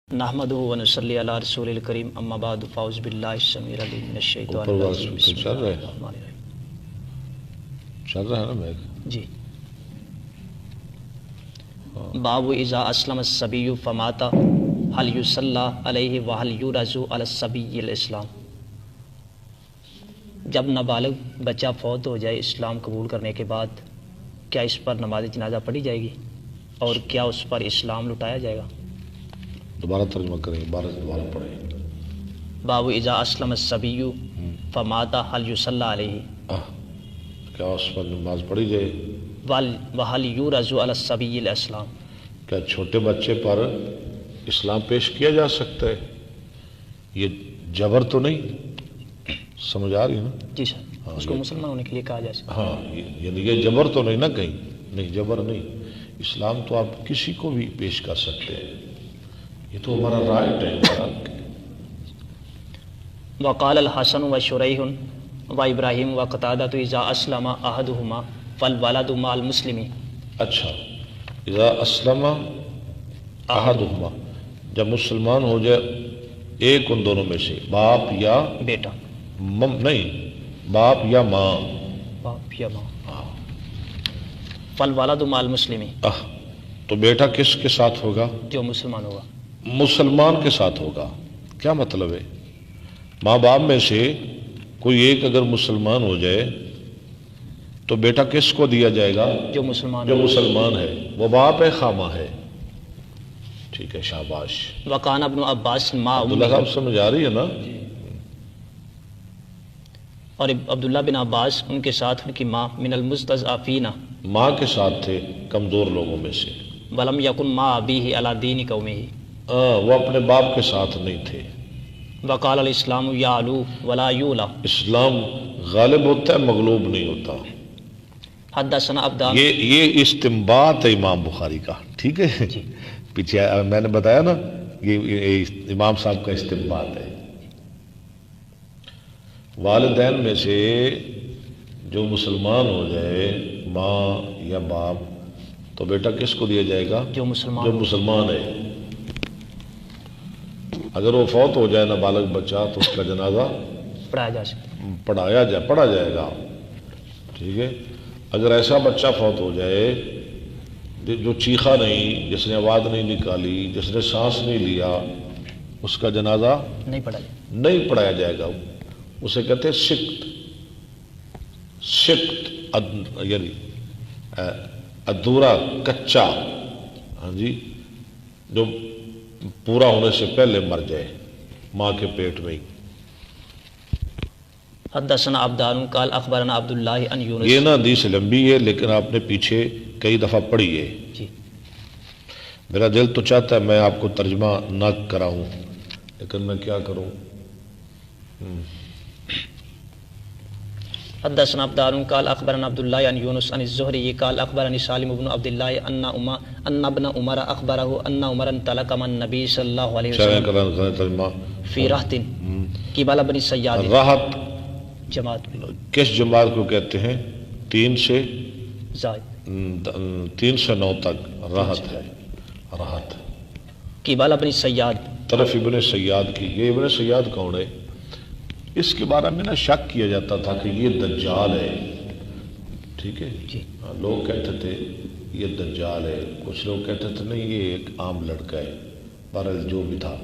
نحمده ونصلی علی رسول الکریم اما بعد فاعوذ باللہ السمیع العلیم من الشیطان الرجیم بسم اللہ الرحمن الرحیم۔ چل رہا ہے نا میں جی۔ باب اذا اسلم الصبی فمات هل یصلی علیہ وهل یرز علی الصبی الاسلام۔ جب نابالغ بچہ فوت ہو جائے اسلام قبول کرنے کے بعد کیا اس پر نماز جنازہ پڑھی جائے گی اور کیا اس پر اسلام لٹایا جائے گا؟ دوبارہ ترجمہ کریں، دوبارہ پڑھیں۔ باب اذا اسلم الصبی فمات هل یصلی علیہ کیا اس پر نماز پڑھی جائے؟ وَهَلْ يُرَزُ عَلَى الصَّبِيِّ الْإِسْلَامِ۔ کیا چھوٹے بچے پر اسلام پیش کیا جا سکتا ہے؟ یہ جبر تو نہیں، سمجھ آ رہی ہے نا؟ جی سر، اس کو مسلمان ہونے کے لیے کہا جا سکتا ہے۔ ہاں، یعنی یہ جبر تو نہیں نا، کہیں نہیں، جبر نہیں، اسلام تو آپ کسی کو بھی پیش کر سکتے ہیں، یہ تو ہمارا رائٹ ہے۔ وقال الحسن وشریح وابراہیم وقتادہ اذا اسلم احدہما فالولد مع المسلم۔ اچھا، اذا اسلم احدہما، جب مسلمان ہو جائے ایک ان دونوں میں سے، باپ یا بیٹا، نہیں، باپ یا ماں، باپ یا ماں، فالولد مع المسلم، تو بیٹا کس کے ساتھ ہوگا؟ جو مسلمان ہوگا، مسلمان کے ساتھ ہوگا۔ کیا مطلب ہے؟ ماں باپ میں سے کوئی ایک اگر مسلمان ہو جائے تو بیٹا کس کو دیا جائے گا؟ جو مسلمان جو مسلمان ہے، وہ باپ ہے خامہ ہے، ٹھیک ہے، شاباش۔ وکان ابن عباس مع عبداللہ صاحب سمجھ آ رہی ہے نا؟ اور عبداللہ بن عباس ان کے ساتھ ان کی ماں من المستضعفین، ماں کے ساتھ تھے، کمزور لوگوں میں سے۔ ولم یکن مع ابیہ علی دین قومہ، وہ اپنے باپ کے ساتھ نہیں تھے۔ وقال الاسلام یعلو ولا یولا، اسلام غالب ہوتا ہے، مغلوب نہیں ہوتا۔ حدثنا عبدان، یہ استنباط ہے امام بخاری کا، ٹھیک ہے؟ جی، پیچھے میں نے بتایا نا، یہ امام صاحب کا استنباط ہے۔ والدین میں سے جو مسلمان ہو جائے، ماں یا باپ، تو بیٹا کس کو دیا جائے گا؟ جو مسلمان ہے۔ اگر وہ فوت ہو جائے نابالغ بچہ تو اس کا جنازہ پڑھایا جا سکتا، پڑھا جائے گا، ٹھیک ہے؟ اگر ایسا بچہ فوت ہو جائے جو چیخا نہیں، جس نے آواز نہیں نکالی، جس نے سانس نہیں لیا، اس کا جنازہ نہیں پڑھایا جائے گا۔ اسے کہتے ہیں سکت، یعنی ادھورا، کچا، ہاں جی، جو پورا ہونے سے پہلے مر جائے ماں کے پیٹ میں ہی۔ حدثنا عبدان قال اخبرنا عبداللہ ان یونس۔ یہ نا حدیث لمبی ہے لیکن آپ نے پیچھے کئی دفعہ پڑھی ہے۔ جی، میرا دل تو چاہتا ہے میں آپ کو ترجمہ نہ کراؤں، لیکن میں کیا کروں؟ حدثنا عبدان قال اخبرنا عبداللہ ان یونس عن الزہری قال اخبرنی سالم بن عبداللہ ان ابن عمر اخبرہ ان عمر انطلق من النبی صلی اللہ علیہ وسلم ترجمہ فی رہت قبل بنی سیاد۔ راحت جماعت کس جماعت کو کہتے ہیں؟ 3 سے زائد 3 سے 9 تک راحت ہے، راحت قبل بنی سیاد، طرف ابن سیاد کی۔ یہ ابن سیاد کون ہے؟ اس کے بارے میں نا شک کیا جاتا تھا کہ یہ دجال ہے، ٹھیک ہے؟ جی، لوگ کہتے تھے یہ دجال ہے، کچھ لوگ کہتے تھے نہیں یہ ایک عام لڑکا ہے۔ بہرحال جو بھی تھا،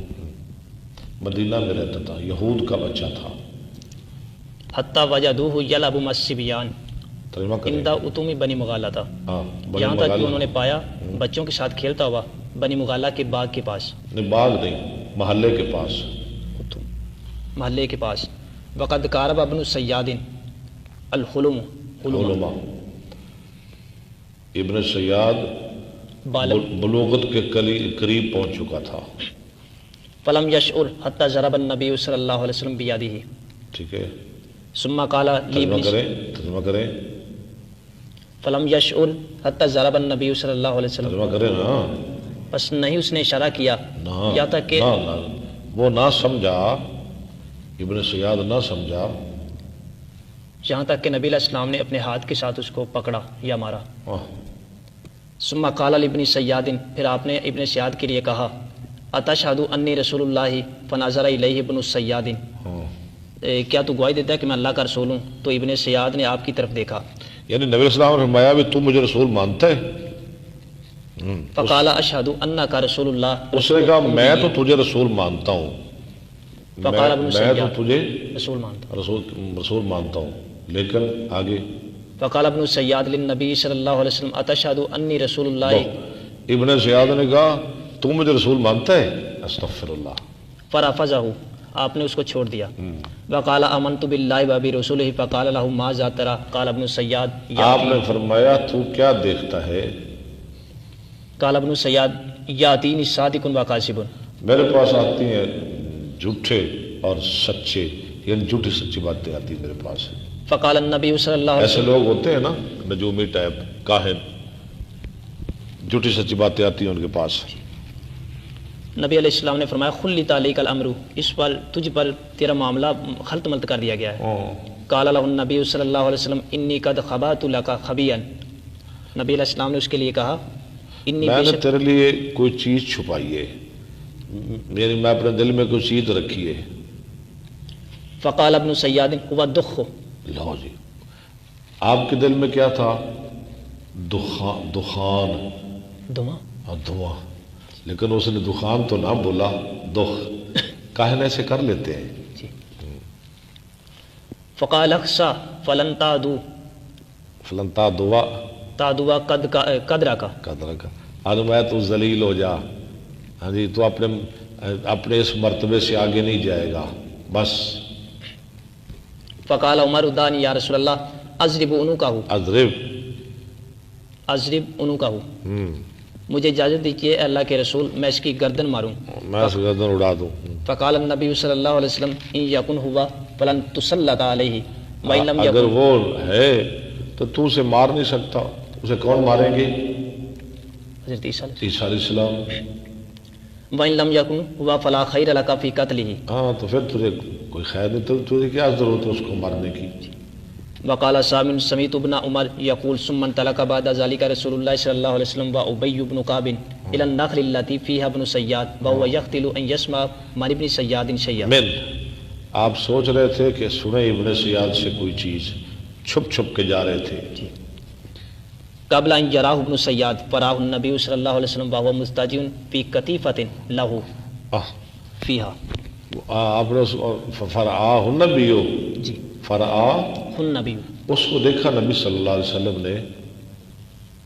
مدینہ میں رہتا تھا، یہود کا بچہ تھا۔ حتی وجدوہ یلعب مع الصبیان ترجمہ کریں۔ عند اتم بنی مغالطہ، ہاں، یہاں تک کہ انہوں نے پایا بچوں کے ساتھ کھیلتا ہوا بنی مغالہ کے باغ کے پاس، نہیں باغ نہیں، محلے کے پاس، محلے کے پاس۔ وقد قارب ابن سیاد الحلم، علماء ابن سیاد بلوغت کے قریب پہنچ چکا تھا۔ فلم یشعر حتی ضرب النبی صلی اللہ علیہ وسلم بیدہ، ٹھیک ہے؟ ثم قال ترجمہ کریں۔ فلم یشعر حتی ضرب النبی صلی اللہ علیہ وسلم، ترجمہ کریں نا۔ بس نہیں اس نے اشارہ کیا یا تک کہ وہ نہ سمجھا، ابن سیاد نہ سمجھا، یہاں تک کہ نبی علیہ السلام نے اپنے ہاتھ کے ساتھ اس کو پکڑا یا مارا۔ ثم قال لابن سیاد، پھر آپ نے ابن سیاد کے لیے کہا اتشہد انی رسول اللہ فنظر الیہ ابن السیاد، ہاں، کیا تو گواہی دیتا ہے کہ میں اللہ کا رسول ہوں؟ تو ابن سیاد نے آپ کی طرف دیکھا، یعنی نبی علیہ السلام نے فرمایا بھی تو مجھے رسول مانتا ہے؟ فقال اشہد انک رسول اللہ، اس نے کہا میں تو تجھے رسول مانتا ہوں، فقال ابن میں تو سیاد، تجھے رسول مانتا، رسول مانتا ہوں، لیکن آگے فقال ابن سیاد للنبی صلی اللہ علیہ وسلم اتشہد انی رسول اللہ، ابن سیاد نے کہا تو مجھے رسول مانتا ہے؟ استغفر اللہ، فرافضہ، آپ نے اس کو چھوڑ دیا، وقال آمنت باللہ وبرسولہ، فقال له ماذا ترى، قال ابن سیاد آپ نے فرمایا تو کیا دیکھتا ہے؟ قال ابن سیاد یاتینی صادق وکاذب، میرے پاس آتی ہیں جھوٹے اور سچے، یعنی جھوٹی سچی باتیں آتی ہیں میرے پاس۔ فقال النبی صلی اللہ علیہ ایسے لوگ ہوتے ہیں نا نجومی ٹائپ، کاہن، جھوٹی سچی باتیں آتی ہیں ان کے پاس۔ وسلم، نبی علیہ السلام نے فرمایا خلی تعلیق الامر، اس پر تجھ پر تیرا معاملہ خلط ملط کر دیا گیا ہے۔ قال له النبی صلی اللہ علیہ وسلم انی قد خبأت لک خبیا، نبی علیہ السلام نے اس کے لیے کہا انی میں بے نے شک، تیرے لیے کوئی چیز چھپائی ہے، یعنی میں اپنے دل میں کوئی چیز رکھی ہے۔ فقال ابن سیاد هو الدخ، لو جی، آپ کے دل میں کیا تھا؟ دخان دھواں، اور دھواں، لیکن اس نے دخان تو نہ بولا، دخ، کاہن ایسے کر لیتے ہیں۔ جی۔ فقال اخسا فلن تعدو، فلنتا دعا تعدوا قدرہ کا، قدر کا، میں تو ذلیل ہو جا، ہاں جی، تو اپنے اس مرتبے سے آگے نہیں جائے گا، بس۔ فقال عمر دانی یا رسول اللہ اضرب عنقہ، اضرب، اضرب عنقہ، مجھے اجازت دیجیے اے اللہ کے رسول میں اس کی گردن ماروں۔ میں اس گردن اڑا دوں۔ فقال النبی صلی اللہ علیہ وسلم ان یکن ہوا فلن تسلط علیہ وان لم اگر یکن، وہ ہے تو تو اسے مار نہیں سکتا، اسے کون ماریں گے؟ حضرت عیسیٰ علیہ عیسیٰ علیہ السلام۔ السلام، وان لم یکن ہوا فلا خیر لک فی قتلہ، ہاں تو پھر تجھے کوئی خیر نہیں، تو تجھے کیا ضرورت ہے اس کو مارنے کی؟ وقال سامن سمیت ابن عمر یقول ثم انطلق بعد ذلك رسول الله صلی اللہ علیہ وسلم وابی بن کعب الى النخل التي فيها ابن سیاد وهو يقتل ان يسمع من ابن سیاد شیئا، من، آپ سوچ رہے تھے کہ سنیں ابن سیاد سے کوئی چیز، چھپ چھپ کے جا رہے تھے۔ قبل ان یراہ ابن سیاد فراه النبی صلی اللہ علیہ وسلم وهو مستجن فی قطیفۃ له فیها، آپ نے فرآہ النبی، جی، فرآہ النبی، اس کو دیکھا نبی صلی اللہ علیہ وسلم نے،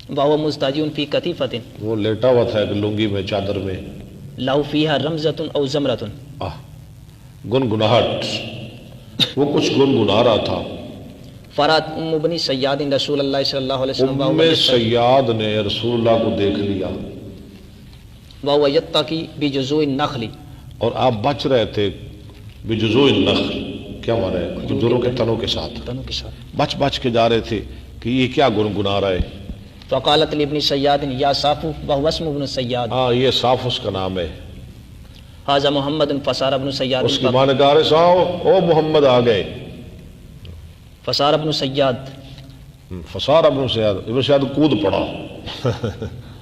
وهو مستجن فی قطیفۃ وہ لیٹا ہوا تھا ایک لنگی میں، چادر میں، له فیها رمزۃ او زمرۃ، گنگناہٹ، وہ کچھ گنگنا رہا تھا۔ فرات ام ابن سیاد رسول اللہ صلی اللہ علیہ وسلم ام سیاد نے رسول اللہ کو دیکھ لیا، وهو يتقي بجذوع النخل، اور آپ بچ رہے تھے بجذوع النخل، کیا مانا ہے؟ کھجوروں کے تنوں کے ساتھ تنوں کے ساتھ، بچ بچ کے جا رہے تھے کہ یہ کیا گنگنا رہا ہے۔ فقالت لابن سیاد یا صافو وهو اسم ابن سیاد، ہاں، یہ صاف اس کا نام ہے، هذا محمد فصار ابن سیاد، اس کی ماں نے کہا صاحب او محمد آ گئے، فصار ابن سیاد، فسار ابن سیاد، ابن سیاد کود پڑا۔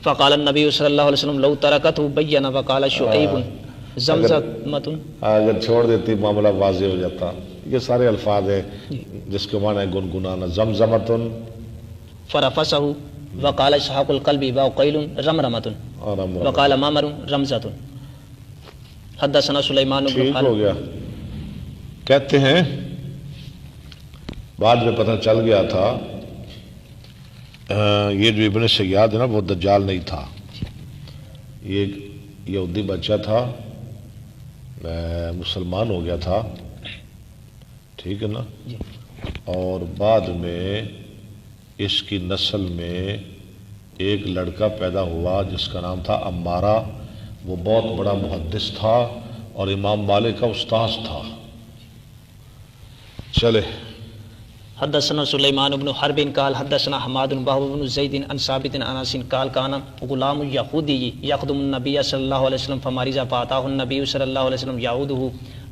فقال النبی صلی اللہ علیہ وسلم لو ترکته بین وقال شعیب زمزمۃ، اگر چھوڑ دیتی معاملہ واضح ہو جاتا۔ یہ سارے الفاظ ہیں جس کے معنی ہے گنگنانا، زمزمتن، فرفسه وقال اسحاق القلب وقیل رمرمۃ، اور وقال مامر رمزۃ، حدثنا سلیمان بن ٹھیک خالد، ہو گیا۔ کہتے ہیں بعد میں پتہ چل گیا تھا یہ جو ابن سیاد ہے نا وہ دجال نہیں تھا، یہ ایک یہودی بچہ تھا، مسلمان ہو گیا تھا، ٹھیک ہے نا، اور بعد میں اس کی نسل میں ایک لڑکا پیدا ہوا جس کا نام تھا عمارہ، وہ بہت بڑا محدث تھا اور امام مالک کا استاذ تھا۔ چلے، حدثنا سلیمان بن حرب قال حدثنا حماد وهو بن زید عن ثابت عن انس قال كان غلام يهودي يخدم النبي صلى الله عليه وسلم فمرض فاتاه النبي صلى الله عليه وسلم يعوده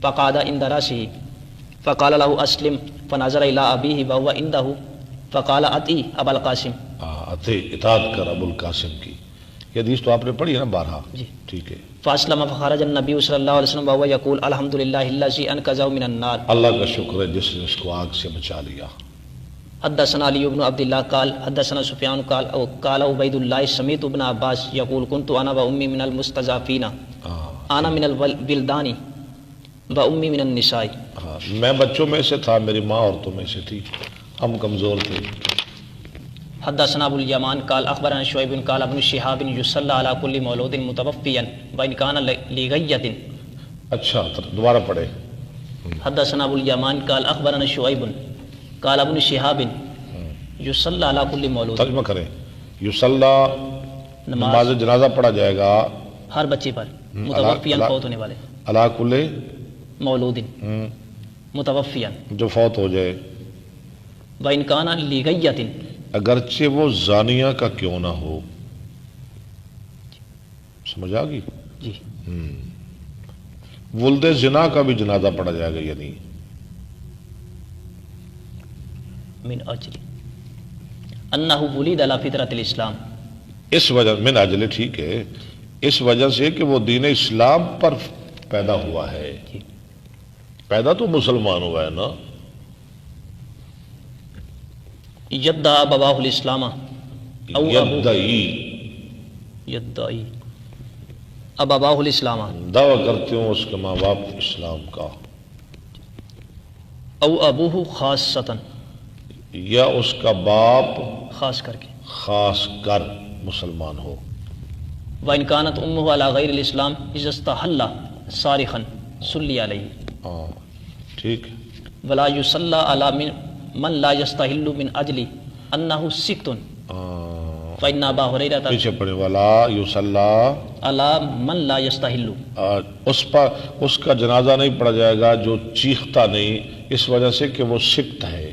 فقعد عند راسه فقال له اسلم فنظر الى ابيه وهو عنده فقال اطیع ابا القاسم، اطاعت کر ابو القاسم کی۔ یہ حدیث تو آپ نے پڑھی ہے نا بارہا، جی، ٹھیک ہے۔ فاسلم فخرج النبی صلی اللہ علیہ وسلم وهو يقول الحمد للہ الذی انقذه من النار. اللہ کا شکر ہے جس نے اس کو آگ سے بچا لیا. حدثنا علی بن عبد اللہ قال حدثنا سفیان قال عبید اللہ سمیت ابن عباس یقول كنت انا و امی من المستضعفین انا من الولدان و امی من النساء. میں بچوں میں سے تھا، میری ماں عورتوں میں سے تھی، ہم کمزور تھے. حدثنا ابو الیمان قال اخبرنا شعیب قال ابن شہاب یصلی علی کل مولود متوفیا وان کان لغیۃ. اچھا دوبارہ پڑھے. حدثنا ابو الیمان قال اخبرنا شعیب قال ابن شہاب یصلی علی کل مولود. ترجمہ کریں. یصلی نماز جنازہ پڑھا جائے گا ہر بچے پر متوفیا فوت ہونے والے، علی کل مولود متوفیا جو فوت ہو جائے، وان کان لغیۃ اگرچہ وہ زانیہ کا کیوں نہ ہو. سمجھ آ گئی؟ جی. ولد زنا کا بھی جنازہ پڑھا جائے گا، یعنی من اجل انہ ولید علی فطرۃ الاسلام. اس وجہ من اجل، ٹھیک ہے، اس وجہ سے کہ وہ دین اسلام پر پیدا ہوا ہے. پیدا تو مسلمان ہوا ہے نا. یدعی ابواہ الاسلام او یدعی ابواہ الاسلام دعویٰ کرتے ہوں اس کے ماں باپ اسلام کا، او ابوہ خاصتاً یا اس کا باپ خاص کر کے خاص کر مسلمان ہو. وَإِنْ كَانَتْ أُمُّهُ عَلَى غَيْرِ الْإِسْلَامِ إِذَا اسْتَحَلَّ صَارِخًا صُلِّيَ عَلَيْهِ. ٹھیک. وَلَا يُصَلَّى عَلَى من لا يستحل من اجل انه سکت فإن ابا ہریرہ. پیچھے پڑھے. ولا یصلی علی من لا یستحل، اس پر اس کا جنازہ نہیں پڑھا جائے گا جو چیختا نہیں، اس وجہ سے کہ وہ سکت ہے.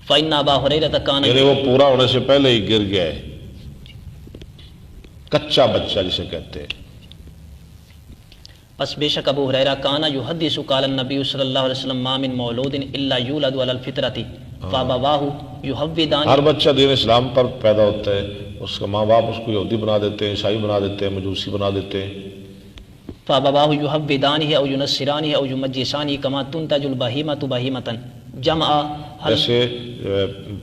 فإن ابا ہریرہ کان، یعنی وہ پورا ہونے سے پہلے ہی گر گیا ہے، کچا بچہ جسے کہتے ہیں. پس بے شک ابو ہریرہ کانا یحدث قال النبی صلی اللہ علیہ وسلم ما من مولود الا یولد علی الفطرۃ فابواہ یحودان. ہر بچہ دین اسلام پر پیدا ہوتا ہے، اس کا ماں باپ اس کو یہودی بنا دیتے ہیں، عیسائی بنا دیتے ہیں، مجوسی بنا دیتے ہیں. فابواہ یحودانہ او ینصرانہ او یمجسانہ کما تنتج البہیمۃ بہیمۃ جمع. ایسے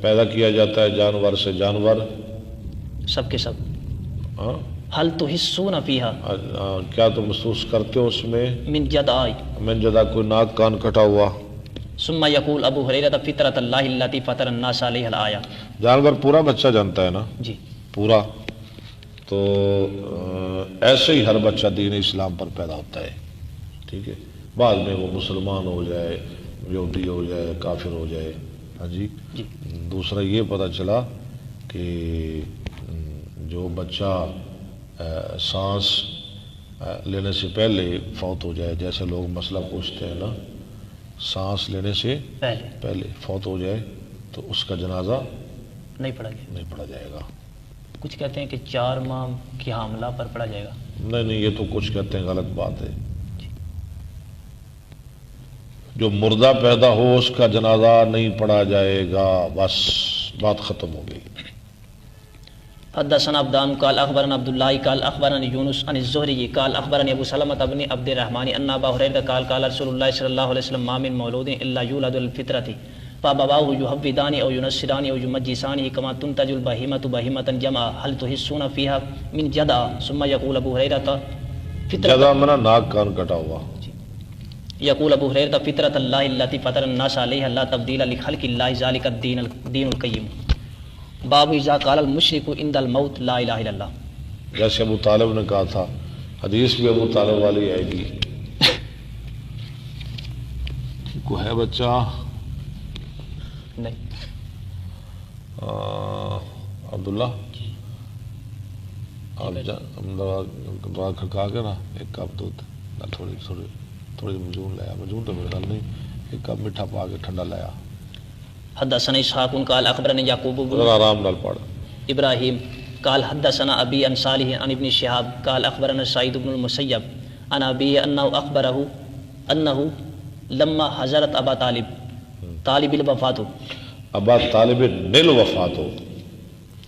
پیدا کیا جاتا ہے جانور سے جانور، سب کے سب. حل تحسون فیہا، کیا تم محسوس کرتے ہو اس میں من جدعاء، من جدا کوئی ناک کان کٹا ہوا. ثم یقول ابو ہریرہ فطرۃ اللہ التی فطر الناس علیہا الآیہ. جانور پورا بچہ جانتا ہے نا، جی پورا. تو ایسے ہی ہر بچہ دین اسلام پر پیدا ہوتا ہے. ٹھیک ہے. بعد میں وہ مسلمان ہو جائے، یہودی ہو جائے، کافر ہو جائے. ہاں جی. دوسرا یہ پتہ چلا کہ جو بچہ سانس لینے سے پہلے فوت ہو جائے، جیسے لوگ مسئلہ پوچھتے ہیں نا، سانس لینے سے پہلے فوت ہو جائے تو اس کا جنازہ نہیں پڑھا جائے گا. کچھ کہتے ہیں کہ 4 ماہ کی حاملہ پر پڑھا جائے گا. نہیں، یہ تو کچھ کہتے ہیں غلط بات ہے. جو مردہ پیدا ہو اس کا جنازہ نہیں پڑھا جائے گا، بس بات ختم ہو گئی. حدثنا عبدان قال اخبرنا عبد الله قال اخبرنا يونس عن الزهري قال اخبرني ابو سلمة بن عبد الرحمن ان ابا هريره قال قال رسول الله صلى الله عليه وسلم ما من مولود الا يولد الفطرة فابواه يهودان او ينصران او يمجسان كما تنتج البهيمة بهيمة جمع هل تحسون فيها من جدع. ثم يقول ابو هريره جدع منا ناک کان کٹا ہوا. يقول ابو هريره فطرة الله التي فطر الناس عليها لا تبديل لخلق الله ذلك الدين القيم. باب اذا قال المشرک عند الموت لا الہ الا اللہ. جیسے ابو طالب نے کہا تھا، حدیث بھی ابو طالب والی آئے گی. کو ہے بچہ نہیں عبداللہ، آپ دعا کھڑکا کے نا ایک کپ دودھ، تھوڑی مجون لایا، مجون تو میرے خیال نہیں، ایک کپ میٹھا پا کے ٹھنڈا لایا. حدثنا اسحاق قال اخبرنا یعقوب بن آرام نال پڑھ. ابراہیم قال حدثنا ابی عن صالح عن ابن شہاب قال اخبرنا سعید بن المسیب عن ابی انه اخبره انه لما حضرت ابا طالب الوفات، ابا طالب نیل وفات ہو،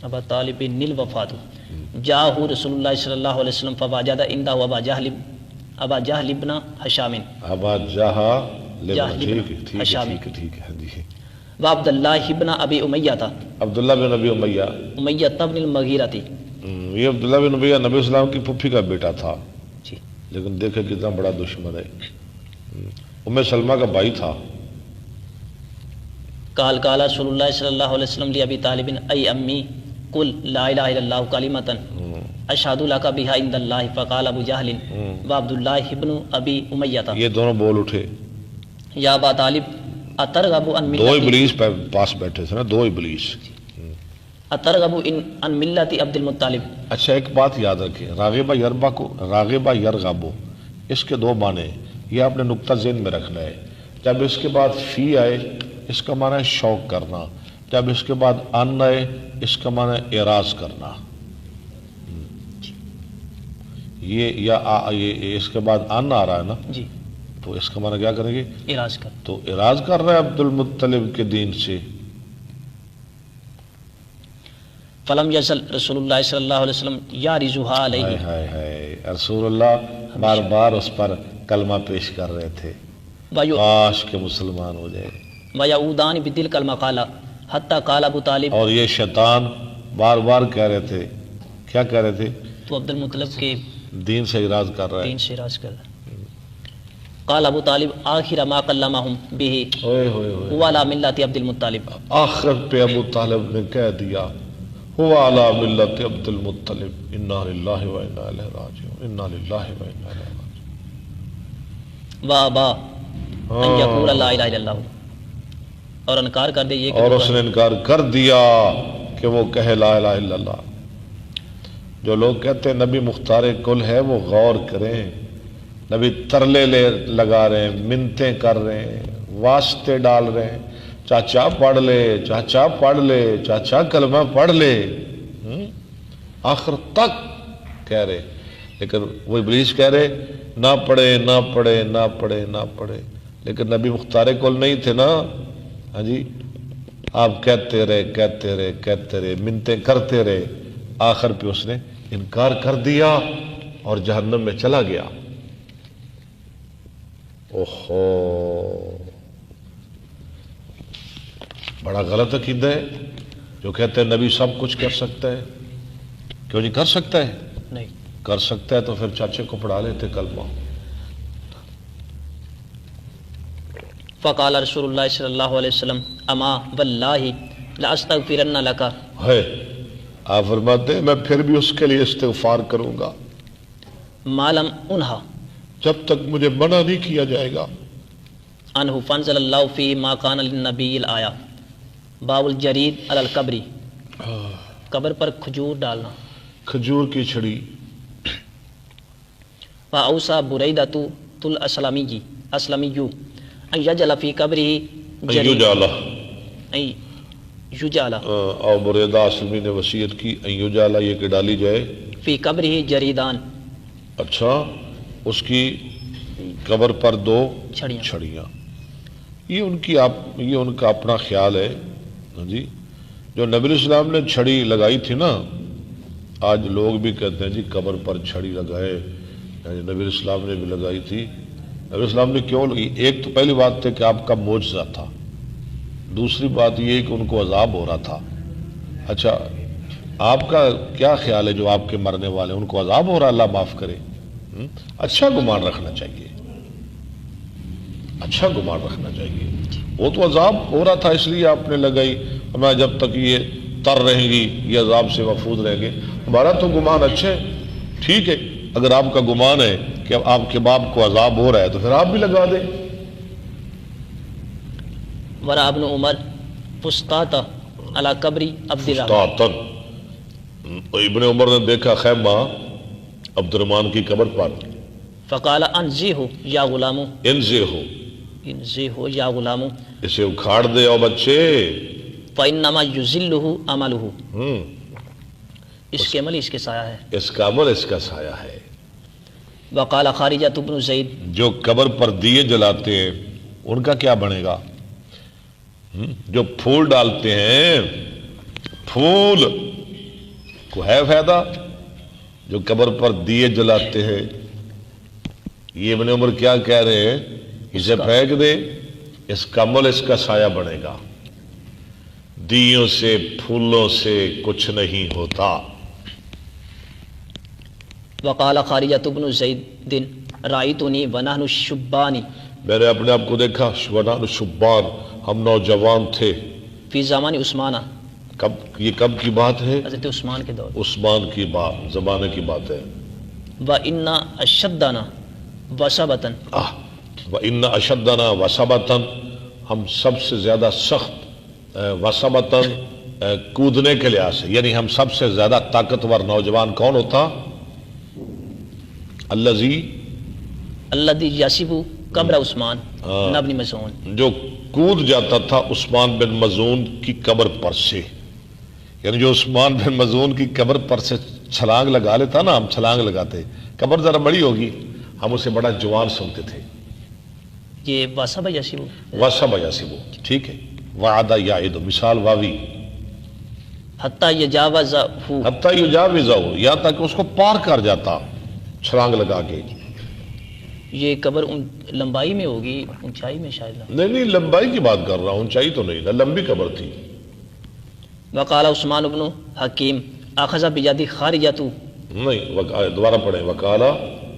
ابا طالب نیل وفات جاءہ رسول اللہ صلی اللہ علیہ وسلم فوجد عندہ ابا جہل ابن حشام ابا جہا جہل ٹھیک ابن ہے ٹھیک ہے حشام ٹھیک ہے ٹھیک ہے جی و عبداللہ ابن ابی امیہ تھا عبداللہ بن نبی امیہ امیہ ابن المغیرہ تھی یہ عبداللہ بن امیہ نبی اسلام کی پھپھی کا بیٹا تھا جی لیکن دیکھے کتنا بڑا دشمن ہے ام سلمہ کا بھائی تھا قال قال رسول اللہ صلی اللہ علیہ وسلم لی ابی طالب ای امی قل لا الہ الا اللہ کلمۃ اشہد لک بہا عند اللہ فقال ابو جہل و عبداللہ ابن ابی امیہ تھا یہ دونوں بول اٹھے یا ابا طالب اترغب عن دو ملت ابلیس پاس بیٹھے تھے نا دو ابلیس اترغب عن ملت عبد المطلب اچھا ایک بات یاد رکھیں راغبہ یربا کو راغبہ یرغبو اس کے دو معنی یہ آپ نے نقطہ ذہن میں رکھنا ہے جب اس کے بعد فی آئے اس کا معنی ہے شوق کرنا جب اس کے بعد ان آئے اس کا معنی ہے اعراض کرنا یہ یا یہ اس کے بعد ان آ رہا ہے نا جی تو اس کا معنی کیا کریں گے اعراض کر تو اعراض کر رہا ہے عبد المطلب کے دین سے فلم یزل رسول اللہ صلی اللہ علیہ وسلم یارزھا علیہ ہائے ہائے ہائے رسول اللہ بار بار اس پر کلمہ پیش کر رہے تھے کاش کے مسلمان ہو جائے ویعودان بدل کلمہ قالا حتی قال ابو طالب اور یہ شیطان بار بار کہہ رہے تھے کیا کہہ رہے تھے تو عبد المطلب کے دین سے اعراض کر رہا ہے دین سے اعراض کر رہا ہے قال ابو طالب آخر ما کلمہم بہ ہوئے ہوئے ہوئے هو علی ملت عبد المطلب آخر پہ ابو طالب نے کہہ دیا هو علی ملت عبد المطلب انا للہ و انا الیہ راجعون انا للہ و انا الیہ راجعون وابا ان یقول لا الہ الا اللہ اور انکار کر دے یہ کہ اور اس نے انکار کر دیا کہ وہ کہے لا الہ الا اللہ جو لوگ کہتے ہیں نبی مختار کل ہے وہ غور کریں نبی ترلے لگا رہے ہیں منتیں کر رہے ہیں واسطے ڈال رہے ہیں چاچا پڑھ لے چاچا پڑھ لے چاچا کلمہ پڑھ لے آخر تک کہہ رہے لیکن وہ ابلیس کہہ رہے نہ پڑھے نہ پڑھے نہ پڑھے نہ پڑھے لیکن نبی مختار کل نہیں تھے نا ہاں جی آپ کہتے رہے منتیں کرتے رہے آخر پہ اس نے انکار کر دیا اور جہنم میں چلا گیا اوہو بڑا غلط عقیدہ ہے جو کہتے ہیں نبی سب کچھ کر سکتا ہے کیوں نہیں کر سکتا ہے نہیں کر سکتا ہے تو پھر چاچے کو پڑھا لیتے کلمہ فقال رسول اللہ صلی اللہ علیہ وسلم اما واللہ لاستغفرن لک ہے آپ فرماتے ہیں میں پھر بھی اس کے لیے استغفار کروں گا ما لم انہا جب تک مجھے منع نہیں کیا جائے گا عنہ فانزل اللہ فی ما کان للنبی الآیہ باب الجرید علی القبری قبر پر کھجور ڈالنا کھجور کی چھڑی فاوصى بریدۃ الاسلمی ان یجعل فی قبرہ یجعل اور بریدہ اسلمی نے وصیت کی ان یجعل یہ کہ ڈالی جائے فی قبرہ جریدان اچھا اس کی قبر پر دو چھڑیاں چھڑیاں یہ ان کا اپنا خیال ہے جی جو نبی اسلام نے چھڑی لگائی تھی نا آج لوگ بھی کہتے ہیں جی قبر پر چھڑی لگائے نبی اسلام نے بھی لگائی تھی نبی اسلام نے کیوں لگی ایک تو پہلی بات تھی کہ آپ کا معجزہ تھا دوسری بات یہ کہ ان کو عذاب ہو رہا تھا اچھا آپ کا کیا خیال ہے جو آپ کے مرنے والے ان کو عذاب ہو رہا اللہ معاف کرے اچھا گمان رکھنا چاہیے اچھا گمان رکھنا چاہیے وہ تو عذاب ہو رہا تھا اس لیے آپ نے لگائی ہمیں جب تک یہ تر رہیں گی یہ عذاب سے محفوظ رہیں گے ہمارا تو گمان اچھا ہے ٹھیک ہے اگر آپ کا گمان ہے کہ آپ کے باپ کو عذاب ہو رہا ہے تو پھر آپ بھی لگا دیں ورا ابن عمر فسطاط علی قبر عبد الرحمن ابن عمر نے دیکھا خیمہ عبد الرحمن کی قبر پر فقال انزیہ یا غلام انزیہ یا غلام اسے اکھاڑ دے او بچے فإنما یذلہ عملہ اس کے عمل اس کے سایہ ہے اس کا عمل اس کا سایہ ہے وقال خارجہ بن زید جو قبر پر دیے جلاتے ہیں ان کا کیا بنے گا جو پھول ڈالتے ہیں پھول کو ہے فائدہ جو قبر پر دیے جلاتے ہیں، یہ ابن عمر کیا کہہ رہے ہیں؟ اسے پھینک دے، اس کا مل اس کا سایہ بنے گا، دیوں سے پھولوں سے کچھ نہیں ہوتا۔ وقال خارجۃ بن زید رأیتنی ونحن الشبان، میں نے اپنے آپ کو دیکھا، ونحن شبان، ہم نوجوان تھے، فی زمان عثمان، کب یہ کب کی بات ہے؟ حضرت عثمان کے دور، عثمان کی بات، زمانے کی بات ہے۔ وَإِنَّ أَشَدَّنَا وَصَبَةً، وَإِنَّ أَشَدَّنَا وَصَبَةً، ہم سب سے زیادہ سخت، وَصَبَةً کودنے کے لحاظ سے، یعنی ہم سب سے زیادہ طاقتور نوجوان کون ہوتا؟ الذی، الذی یصب قبر عثمان بن مظعون، جو کود جاتا تھا عثمان بن مظعون کی قبر پر سے، یعنی جو عثمان بن مظعون کی قبر پر سے چھلانگ لگا لیتا نا، ہم چھلانگ لگاتے، قبر ذرا بڑی ہوگی، ہم اسے بڑا جوان سنتے تھے۔ یہ وصب یصب، وصب یصب، ٹھیک ہے، وعدہ یعد، مثال واوی، حتی یجاوزہ، حتی یجاوزہ، یا تک اس کو پار کر جاتا چھلانگ لگا کے۔ یہ قبر لمبائی میں ہوگی، اونچائی میں شاید نہ۔ نہیں لمبائی کی بات کر رہا ہوں، اونچائی تو نہیں، لمبی قبر تھی۔ وقال عثمان بن حکیم اخذ بیدی خارجۃ، نہیں دوبارہ پڑھیں، وقالا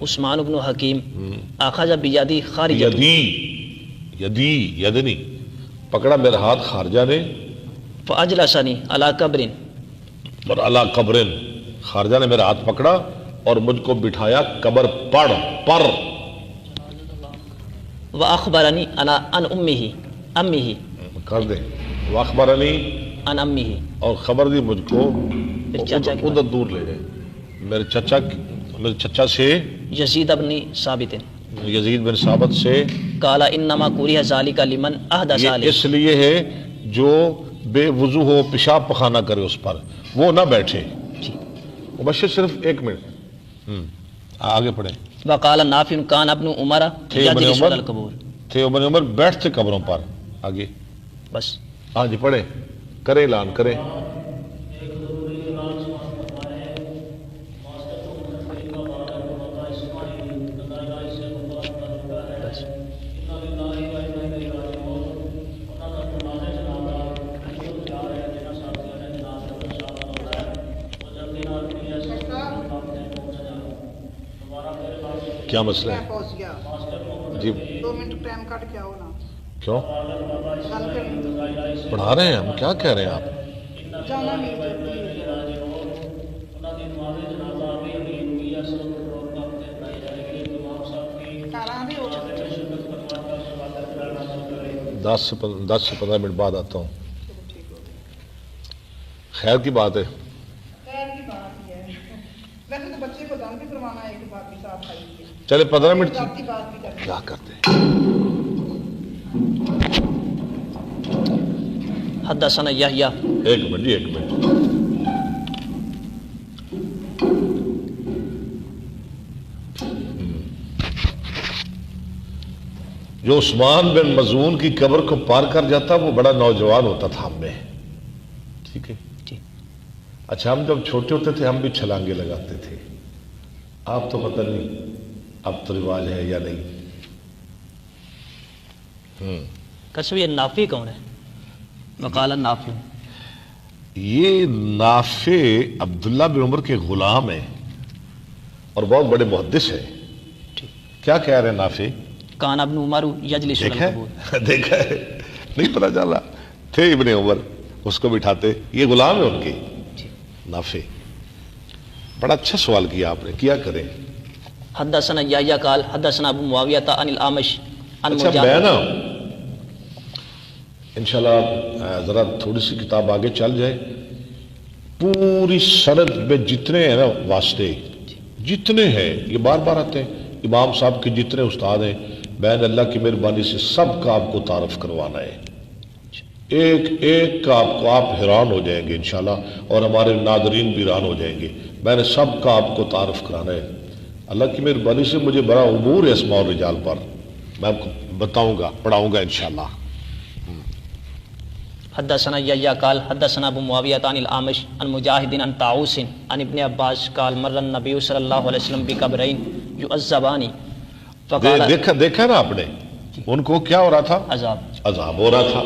عثمان بن حکیم اخذ بیدی خارجۃ، یدنی پکڑا میرا ہاتھ خارجہ نے، فاجلسنی علی قبر، اور علی قبر، خارجہ نے میرا ہاتھ پکڑا اور مجھ کو بٹھایا قبر پر، واخبرنی عن امہ، کر دیں، واخبرنی عن امہ، اور خبر دی مجھ کو، چچا کی ادھر دور لے گئے، میرے چچا سے، یزید بن ثابت، یزید بن ثابت سے، قال انما کریہ ذلک لمن احدث یہ علیہ، اس لیے ہے جو بے وضو ہو، پیشاب پخانہ کرے اس پر، وہ نہ بیٹھے۔ مبشر صرف ایک منٹ، آگے پڑھیں۔ وقال نافع کان ابن عمر یجلس علی القبور، تھے ابن عمر بیٹھتے قبروں پر، آگے بس ہاں جی پڑھیں، کریں اعلان کریں۔ کیا مسئلہ ہے؟ جی 2 منٹ ٹائم کٹ کے آؤ نا، کیوں گل کریں، پڑھا رہے ہیں ہم، کیا کہہ رہے ہیں آپ؟ جانا نہیں دس سے 15 منٹ بعد آتا ہوں، خیر کی بات ہے۔ خیر کی بات یہ ہے، ویسے تو بچے کو دم بھی کروانا ہے، ایک بات بھی صاف کھائی ہے، چلے 15 منٹ ذات کی بات بھی کریں۔ کیا کرتے ہیں؟ حدثنا یحییٰ، ایک منٹ جی، ایک منٹ، جو عثمان بن مظعون کی قبر کو پار کر جاتا وہ بڑا نوجوان ہوتا تھا ہم میں، ٹھیک ہے جی، اچھا ہم جب چھوٹے ہوتے تھے ہم بھی چھلانگے لگاتے تھے، آپ تو پتہ نہیں اب تو رواج ہے یا نہیں۔ کسو یہ نافع کون ہے؟ وقال نافع، یہ نافع عبداللہ بن عمر کے غلام ہیں اور بہت بڑے محدث ہیں۔ کیا کہہ رہے ہیں نافع؟ کان ابن عمر یجلس علی دیکھا القبور، ہے دیکھا ہے، نہیں پتا چلا، تھے ابن عمر اس کو بٹھاتے، یہ غلام ہے ان کے نافع۔ بڑا اچھا سوال کیا آپ نے، کیا کریں؟ حدثنا یحییٰ قال حدثنا ابو معاویہ عن الاعمش عن اچھا مجاہد، میں نا انشاءاللہ ذرا تھوڑی سی کتاب آگے چل جائے، پوری سند میں جتنے ہیں نا واسطے، جتنے ہیں یہ بار بار آتے ہیں، امام صاحب کے جتنے استاد ہیں، بین اللہ کی مہربانی سے سب کا آپ کو تعارف کروانا ہے، ایک ایک کا آپ حیران ہو جائیں گے انشاءاللہ، اور ہمارے ناظرین بھی حیران ہو جائیں گے، میں نے سب کا آپ کو تعارف کرانا ہے۔ اللہ کی مہربانی سے مجھے بڑا عبور ہے اسماء الرجال پر، میں آپ کو بتاؤں گا، پڑھاؤں گا انشاءاللہ۔ حدثنا یحییٰ قال حدثنا ابو معاویہ عن الاعمش عن مجاہد عن طاؤوس عن ابن عباس قال مر النبی صلی اللہ علیہ وسلم بقبرین یعذبان فقال دیکھا نا آپ نے ان کو کیا ہو رہا تھا؟ عذاب ہو رہا تھا.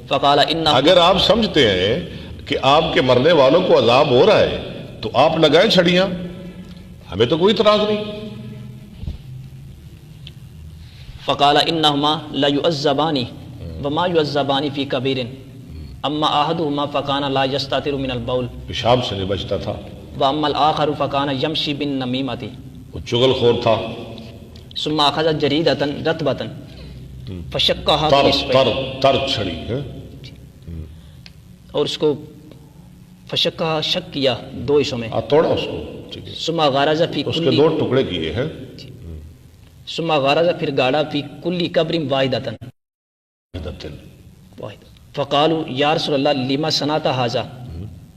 فقال ان اگر آپ سمجھتے ہیں کہ آپ کے مرنے والوں کو عذاب ہو رہا ہے تو آپ لگائیں چھڑیاں، ہمیں تو کوئی اعتراض نہیں. فقال انہما لا يعذبان وما يعذبان فی کبیر اما احدهما فکان لا یستتر من البول، پیشاب سے نہیں بچتا تھا، واما الاخر فکان یمشی بالنمیمۃ، وہ چغل خور تھا، ثم اخذ جریدۃ رطبۃ فشقها بنصفین، تر چھڑی ہے اور اس کو فشقها شق کیا دو حصوں میں، توڑا اس کو، ٹھیک ہے، ثم غرز فی اس کے کل، دو ٹکڑے کیے ہیں، ثم غرز پھر گاڑا فی کل قبر واحدۃ، فقالوا یا رسول اللہ لما صنعت ھذا،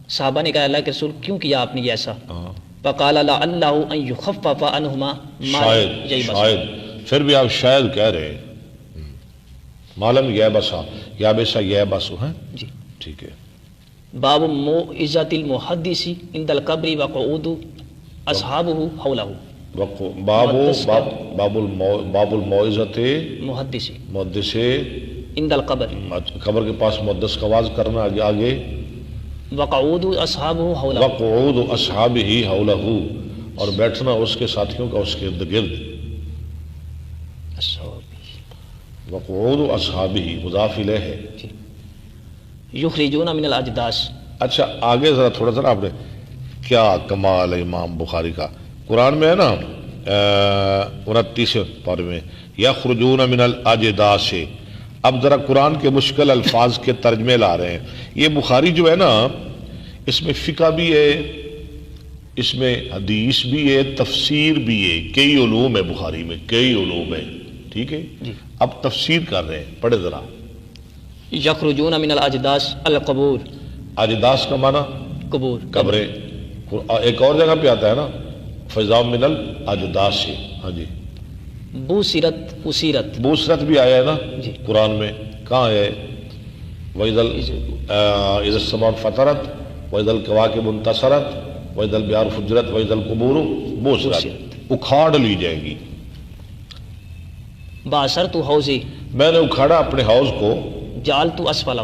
صحابہ نے کہا اللہ کے رسول کیوں کیا آپ نے یہ ایسا؟ فقال لعلہ ان یخفف عنہما ما ییبس، شاید پھر بھی آپ شاید کہہ رہے ہیں معلوم یبسا یابسا یبسو ہیں، جی ٹھیک ہے. باب موعظۃ المحدث عند القبر وقعود اصحابہ حولہ، باب الموعظۃ محدث محدث عند القبر، قبر کے پاس محدث کا واعظ کرنا، آگے وقعود اصحابہ حولہ، وقعود اصحابہ حولہ، اور بیٹھنا اس کے ساتھیوں کا اس کے ارد گرد. وقعود اصحابہ مضاف الیہ ہے. یخرجون من الاجداث. اچھا آگے ذرا تھوڑا سا آپ نے کیا کمال ہے امام بخاری کا، قرآن میں ہے نا 29 پارے میں یخرجون من الاجداث. اب ذرا قرآن کے مشکل الفاظ کے ترجمے لا رہے ہیں. یہ بخاری جو ہے نا اس میں فقہ بھی ہے، اس میں حدیث بھی ہے، تفسیر بھی ہے، کئی علوم ہے بخاری میں، کئی علوم ہے، ٹھیک ہے. اب تفسیر کر رہے ہیں، پڑھے ذرا. یخرجون من الاجداث القبور، اجداث کا معنی قبور، قبریں. ایک اور جگہ پہ آتا ہے نا فضا من الاجداث. ہاں جی. بوسرت، اسیرت، بوسرت بھی آیا ہے نا جی قرآن میں، کہاں ہے؟ وَإِذَا السَّمَاءُ فَطَرَتْ وَإِذَا الْكَوَاكِبُ انتَثَرَتْ وَإِذَا الْبِحَارُ فُجِّرَتْ وَإِذَا الْقُبُورُ بُعْثِرَتْ، اکھاڑ لی جائے گی. باسرت حوضی، میں نے اکھاڑا اپنے حوض کو، جعلت اسفلہ،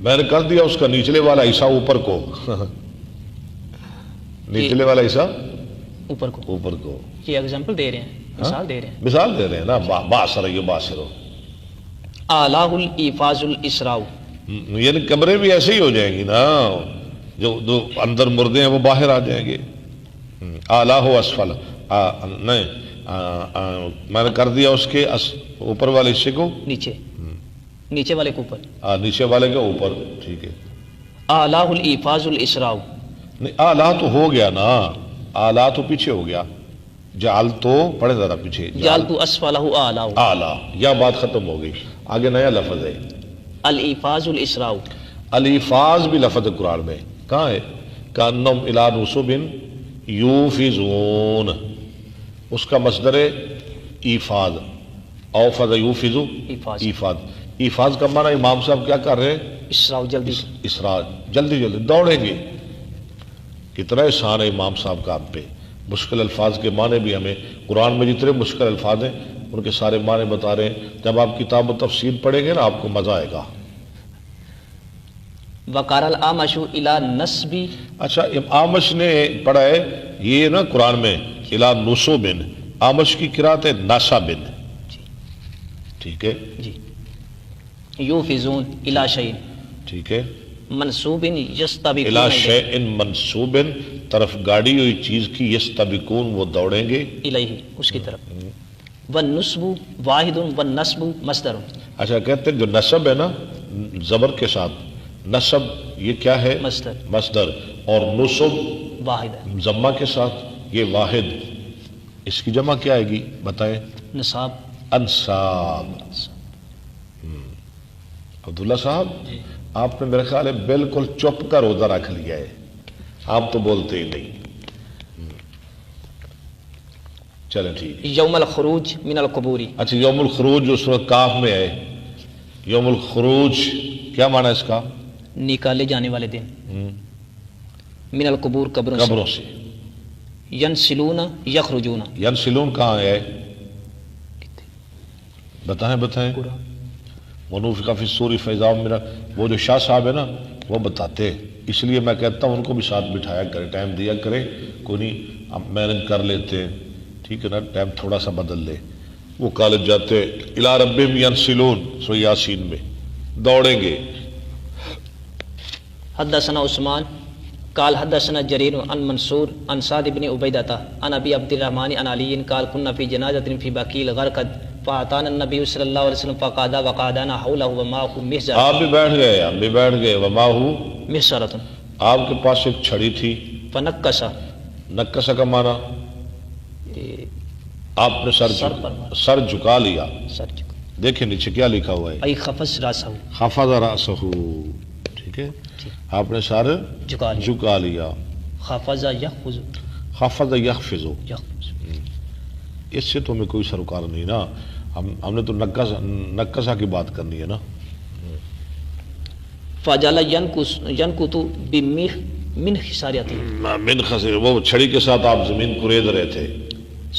میں نے کر دیا اس کا نچلے والا حصہ اوپر کو نچلے والا حصہ اوپر کو. اوپر کو. یہ ایگزامپل دے رہے ہیں، مثال دے رہے ہیں، مثال دے رہے ہیں نا. باسر یہ باسر ہو، آلہ الایفاظ الاسراء، یعنی قبریں بھی ایسے ہی ہو جائیں گی نا، جو اندر مردے ہیں وہ باہر آ جائیں گے. اعلیٰ و اسفل، نہیں میں نے کر دیا اس کے اوپر والے حصے کو نیچے، نیچے والے کے اوپر، نیچے والے کے اوپر، ٹھیک ہے. آلہ الایفاظ الاسراء، نہیں اعلیٰ تو ہو گیا نا، اعلیٰ تو پیچھے ہو گیا، جعل تو پڑھے ذرا پیچھے، جعلت اسفلہ اعلیٰ، اعلیٰ، یا بات ختم ہو گئی. آگے نیا لفظ ہے الایفاظ الاسراء. الفاظ بھی لفظ قرآن میں کہاں ہے؟ کانہم الی نصب یوفزون، اس کا مصدر ہے ایفاظ، اوفز یوفز، ایفاظ. ایفاظ کا معنی امام صاحب کیا کر رہے ہیں؟ اسراء، جلدی، اسراء، جلدی جلدی دوڑیں گے. کتنا احسان ہے امام صاحب کا آپ پہ. مشکل الفاظ کے معنی بھی ہمیں قرآن میں جتنے مشکل الفاظ ہیں ان کے سارے معنی بتا رہے ہیں. جب آپ کتاب و تفسیر پڑھیں گے نا آپ کو مزہ آئے گا. وقار الاعمش الی نصب. اچھا اعمش نے پڑھا ہے یہ نا قرآن میں الی نصب، اعمش کی قرات ہے نصب، ٹھیک ہے جی. یوفزون الی شیء، ٹھیک ہے. منصوب یستبقون الی شیء منصوب، طرف گاڑی ہوئی چیز کی، یستبقون وہ دوڑیں گے، الیہ اس کی طرف. والنصب واحد والنصب مصدر. اچھا کہتے ہیں جو نصب ہے نا زبر کے ساتھ، نصب یہ کیا ہے؟ مصدر. مصدر. اور نصب واحد ہے، ضمہ کے ساتھ یہ واحد. اس کی جمع کیا آئے گی بتائیں؟ نصاب، انصاب. عبداللہ صاحب آپ نے میرے خیال ہے بالکل چپ کا روزہ رکھ لیا ہے، آپ تو بولتے ہی نہیں. چلیں ٹھیک. یوم الخروج من القبور. اچھا یوم الخروج جو سورۃ کاف میں ہے، یوم الخروج کیا معنی اس کا؟ نکالے جانے والے دن، ہم، من القبور قبروں سے، قبروں سے۔ ینسلون یخرجون، ینسلون کہاں ہے؟ بتائیں ونفخ فی الصور فاذا هم من، وہ جو شاہ صاحب ہے نا وہ بتاتے ہیں، اس لیے میں کہتا ہوں ان کو بھی ساتھ بٹھایا کرے، ٹائم دیا کرے، کوئی نہیں ہم مینج کر لیتے ہیں، ٹھیک ہے نا، ٹائم تھوڑا سا بدل لے۔ وہ کالج جاتے الی ربہم ینسلون، سورہ یاسین میں دوڑیں گے۔ حدثنا عثمان قال حدثنا جرير عن منصور عن سعد بن عبيدة عن ابي عبد الرحمن عن علي قال كنا في جنازة في بقيع الغرقد فاتانا النبي صلى الله عليه وسلم فقعد وقعدنا حوله ومعه مهزرة، آپ بھی بیٹھ گئے، ہم بھی بیٹھ گئے، وما ہو، مهزرة آپ کے پاس ایک چھڑی تھی، فنكس، نکسا کا معنی آپ نے سر جھکا لیا، سر دیکھیں نیچے کیا لکھا ہوا ہے، ای خفض راسه، خفض رأسہ، ٹھیک ہے، آپ نے سر جھکا لیا، خفض یخفض، خفض یخفض، یخفض، اس سے تو ہمیں کوئی سروکار نہیں نا، ہم نے تو نکسا کی بات کرنی ہے نا۔ فجعل ينكت من خسارته، من خسر، وہ چھڑی کے ساتھ آپ زمین کورید رہے تھے،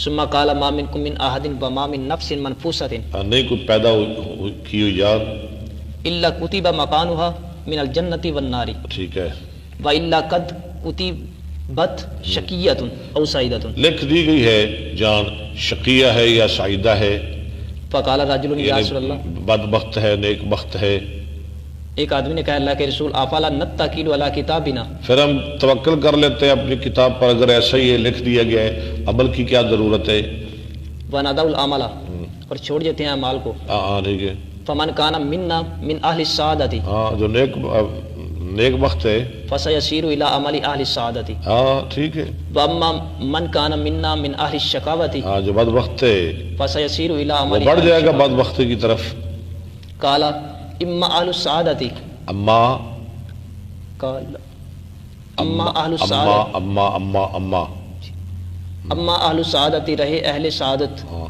ثم قال ما منكم من احد وما من نفس منفوسة نہیں کچھ پیدا کی ہوئی یاد، الا كتب مكانها من الجنة والنار ٹھیک ہے، والا قد كتبت شقیۃ او سعیدۃ، لکھ دی گئی ہے جان شقیہ ہے یا سعیدہ ہے، فقال رجل یا رسول اللہ، بدبخت ہے نیک بخت ہے، ایک آدمی نے کہا اللہ کے رسول افلا نتکل علی کتابنا، پھر ہم توکل کر لیتے ہیں اپنی کتاب پر، اگر ایسا ہی ہے لکھ دیا گیا ہے، عمل کی کیا ضرورت ہے، ونضع العمل، اور چھوڑ دیتے ہیں اعمال کو، ہاں ٹھیک ہے، فمن کان منا من اہل السعادۃ، ہاں جو نیک بخت ہے، فسيسير الى عمل اهل السعادۃ، ہاں ٹھیک ہے، واما من کان منا من اهل الشقاوۃ، ہاں جو بدبخت ہے فسيسير الى وہ عمل بڑھ جائے گا بدبختی کی طرف، قال اما اهل السعادۃ، اما قال اما اهل السعادۃ، اما اما اہل سعادت، رہے اہل سعادت، ہاں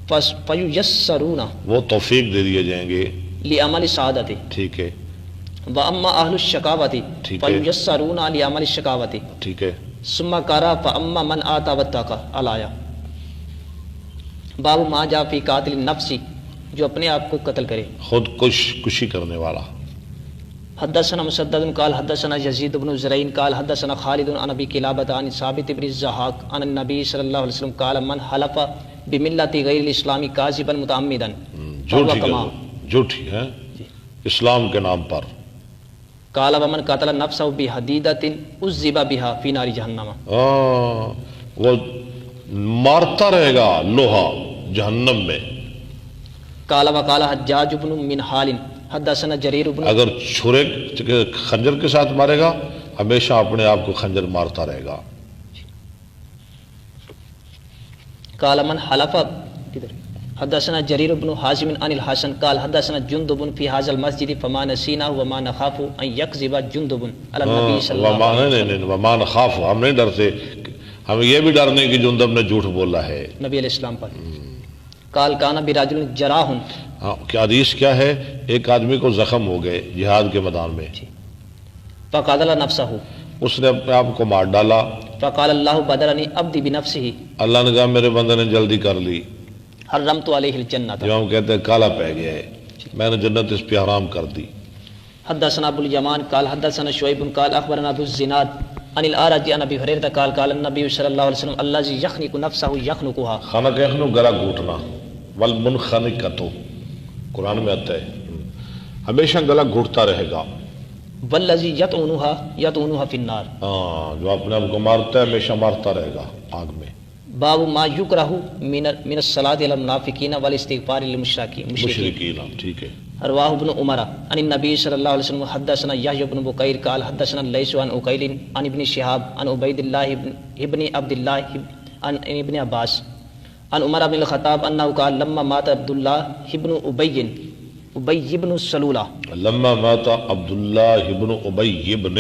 فیسرون، وہ توفیق دے دیے جائیں گے، لعمل سعادت، ٹھیک ہے، واما اہل الشقاوت ٹھیک ہے، فیسرون لعمل الشقاوت، ٹھیک ہے، ثم قرأ فاما من آتى واتقى الایا، باب ما جاء فی قاتل النفس، جو اپنے آپ کو قتل کرے، خود کشی کرنے والا۔ حدثنا مسدد قال حدثنا يزيد بن زريع قال حدثنا خالد عن ابي قلابة عن ثابت بن الضحاك عن النبي صلى الله عليه وسلم قال من حلف بملة غير الاسلام كاذبا متعمدا جھوٹی ہے اسلام کے نام پر، قال ومن قتل نفسه بحديدة عذب بها في نار جهنم، وہ مارتا رہے گا لوہا جہنم میں، قال وقال حجاج بن منحال حدثنا جرير بن، اگر چھرے خنجر کے ساتھ مارے گا ہمیشہ اپنے آپ کو خنجر مارتا رہے گا، قال من حلف، حدثنا جرير بن حازم عن الحسن قال حدثنا جندب في هذا المسجد فما نسينا وما نخاف ان يكذب جندب على النبي صلى الله عليه وسلم، نہیں ومان خاف، ہم نہیں ڈرتے، ہم یہ بھی ڈر نہیں کہ جندب نے جھوٹ بولا ہے، نبی علیہ السلام پر، قال كان برجل جراح، کیا حدیث کیا ہے، ایک آدمی کو زخم ہو گئے جہاد کے میدان میں، فقتل نفسه، اس نے اپنے آپ کو مار ڈالا، فقال الله بدرني عبدي بنفسه، اللہ نے کہا میرے بندے نے جلدی کر لی، حرمت عليه الجنة، جو ہم کہتے ہیں کالا پہ گیا ہے، میں نے جنت اس پہ حرام کر دی۔ حدثنا ابو اليمان قال حدثنا شعيب قال اخبرنا ابو الزناد عن الاعرج عن ابي هريره قال قال النبي صلى الله عليه وسلم الذي يخنق نفسه يخنقها، خنق یخنو گلا گھوٹنا، والمنخنقۃ قرآن میں آتا ہے، ہمیشہ گلا گھوٹتا رہے گا، والذي يطعنها في النار، ہاں جو اپنے آپ کو مارتا ہے ہمیشہ مارتا رہے گا آگ میں۔ باب ما يكره من الصلاة على المنافقين والاستغفار للمشركين، مشرکین، ٹھیک ہے، رواه ابن عمر عن النبي صلى الله عليه وسلم، حدثنا يحيى بن بكير قال حدثنا ليس عن عقيل عن ابن شهاب عن عبيد الله ابن عبد الله عن ابن عباس عن عمر بن الخطاب انه قال لما مات عبد الله ابن ابي بن سلولة، لما مات عبداللہ ابن ابی ابن،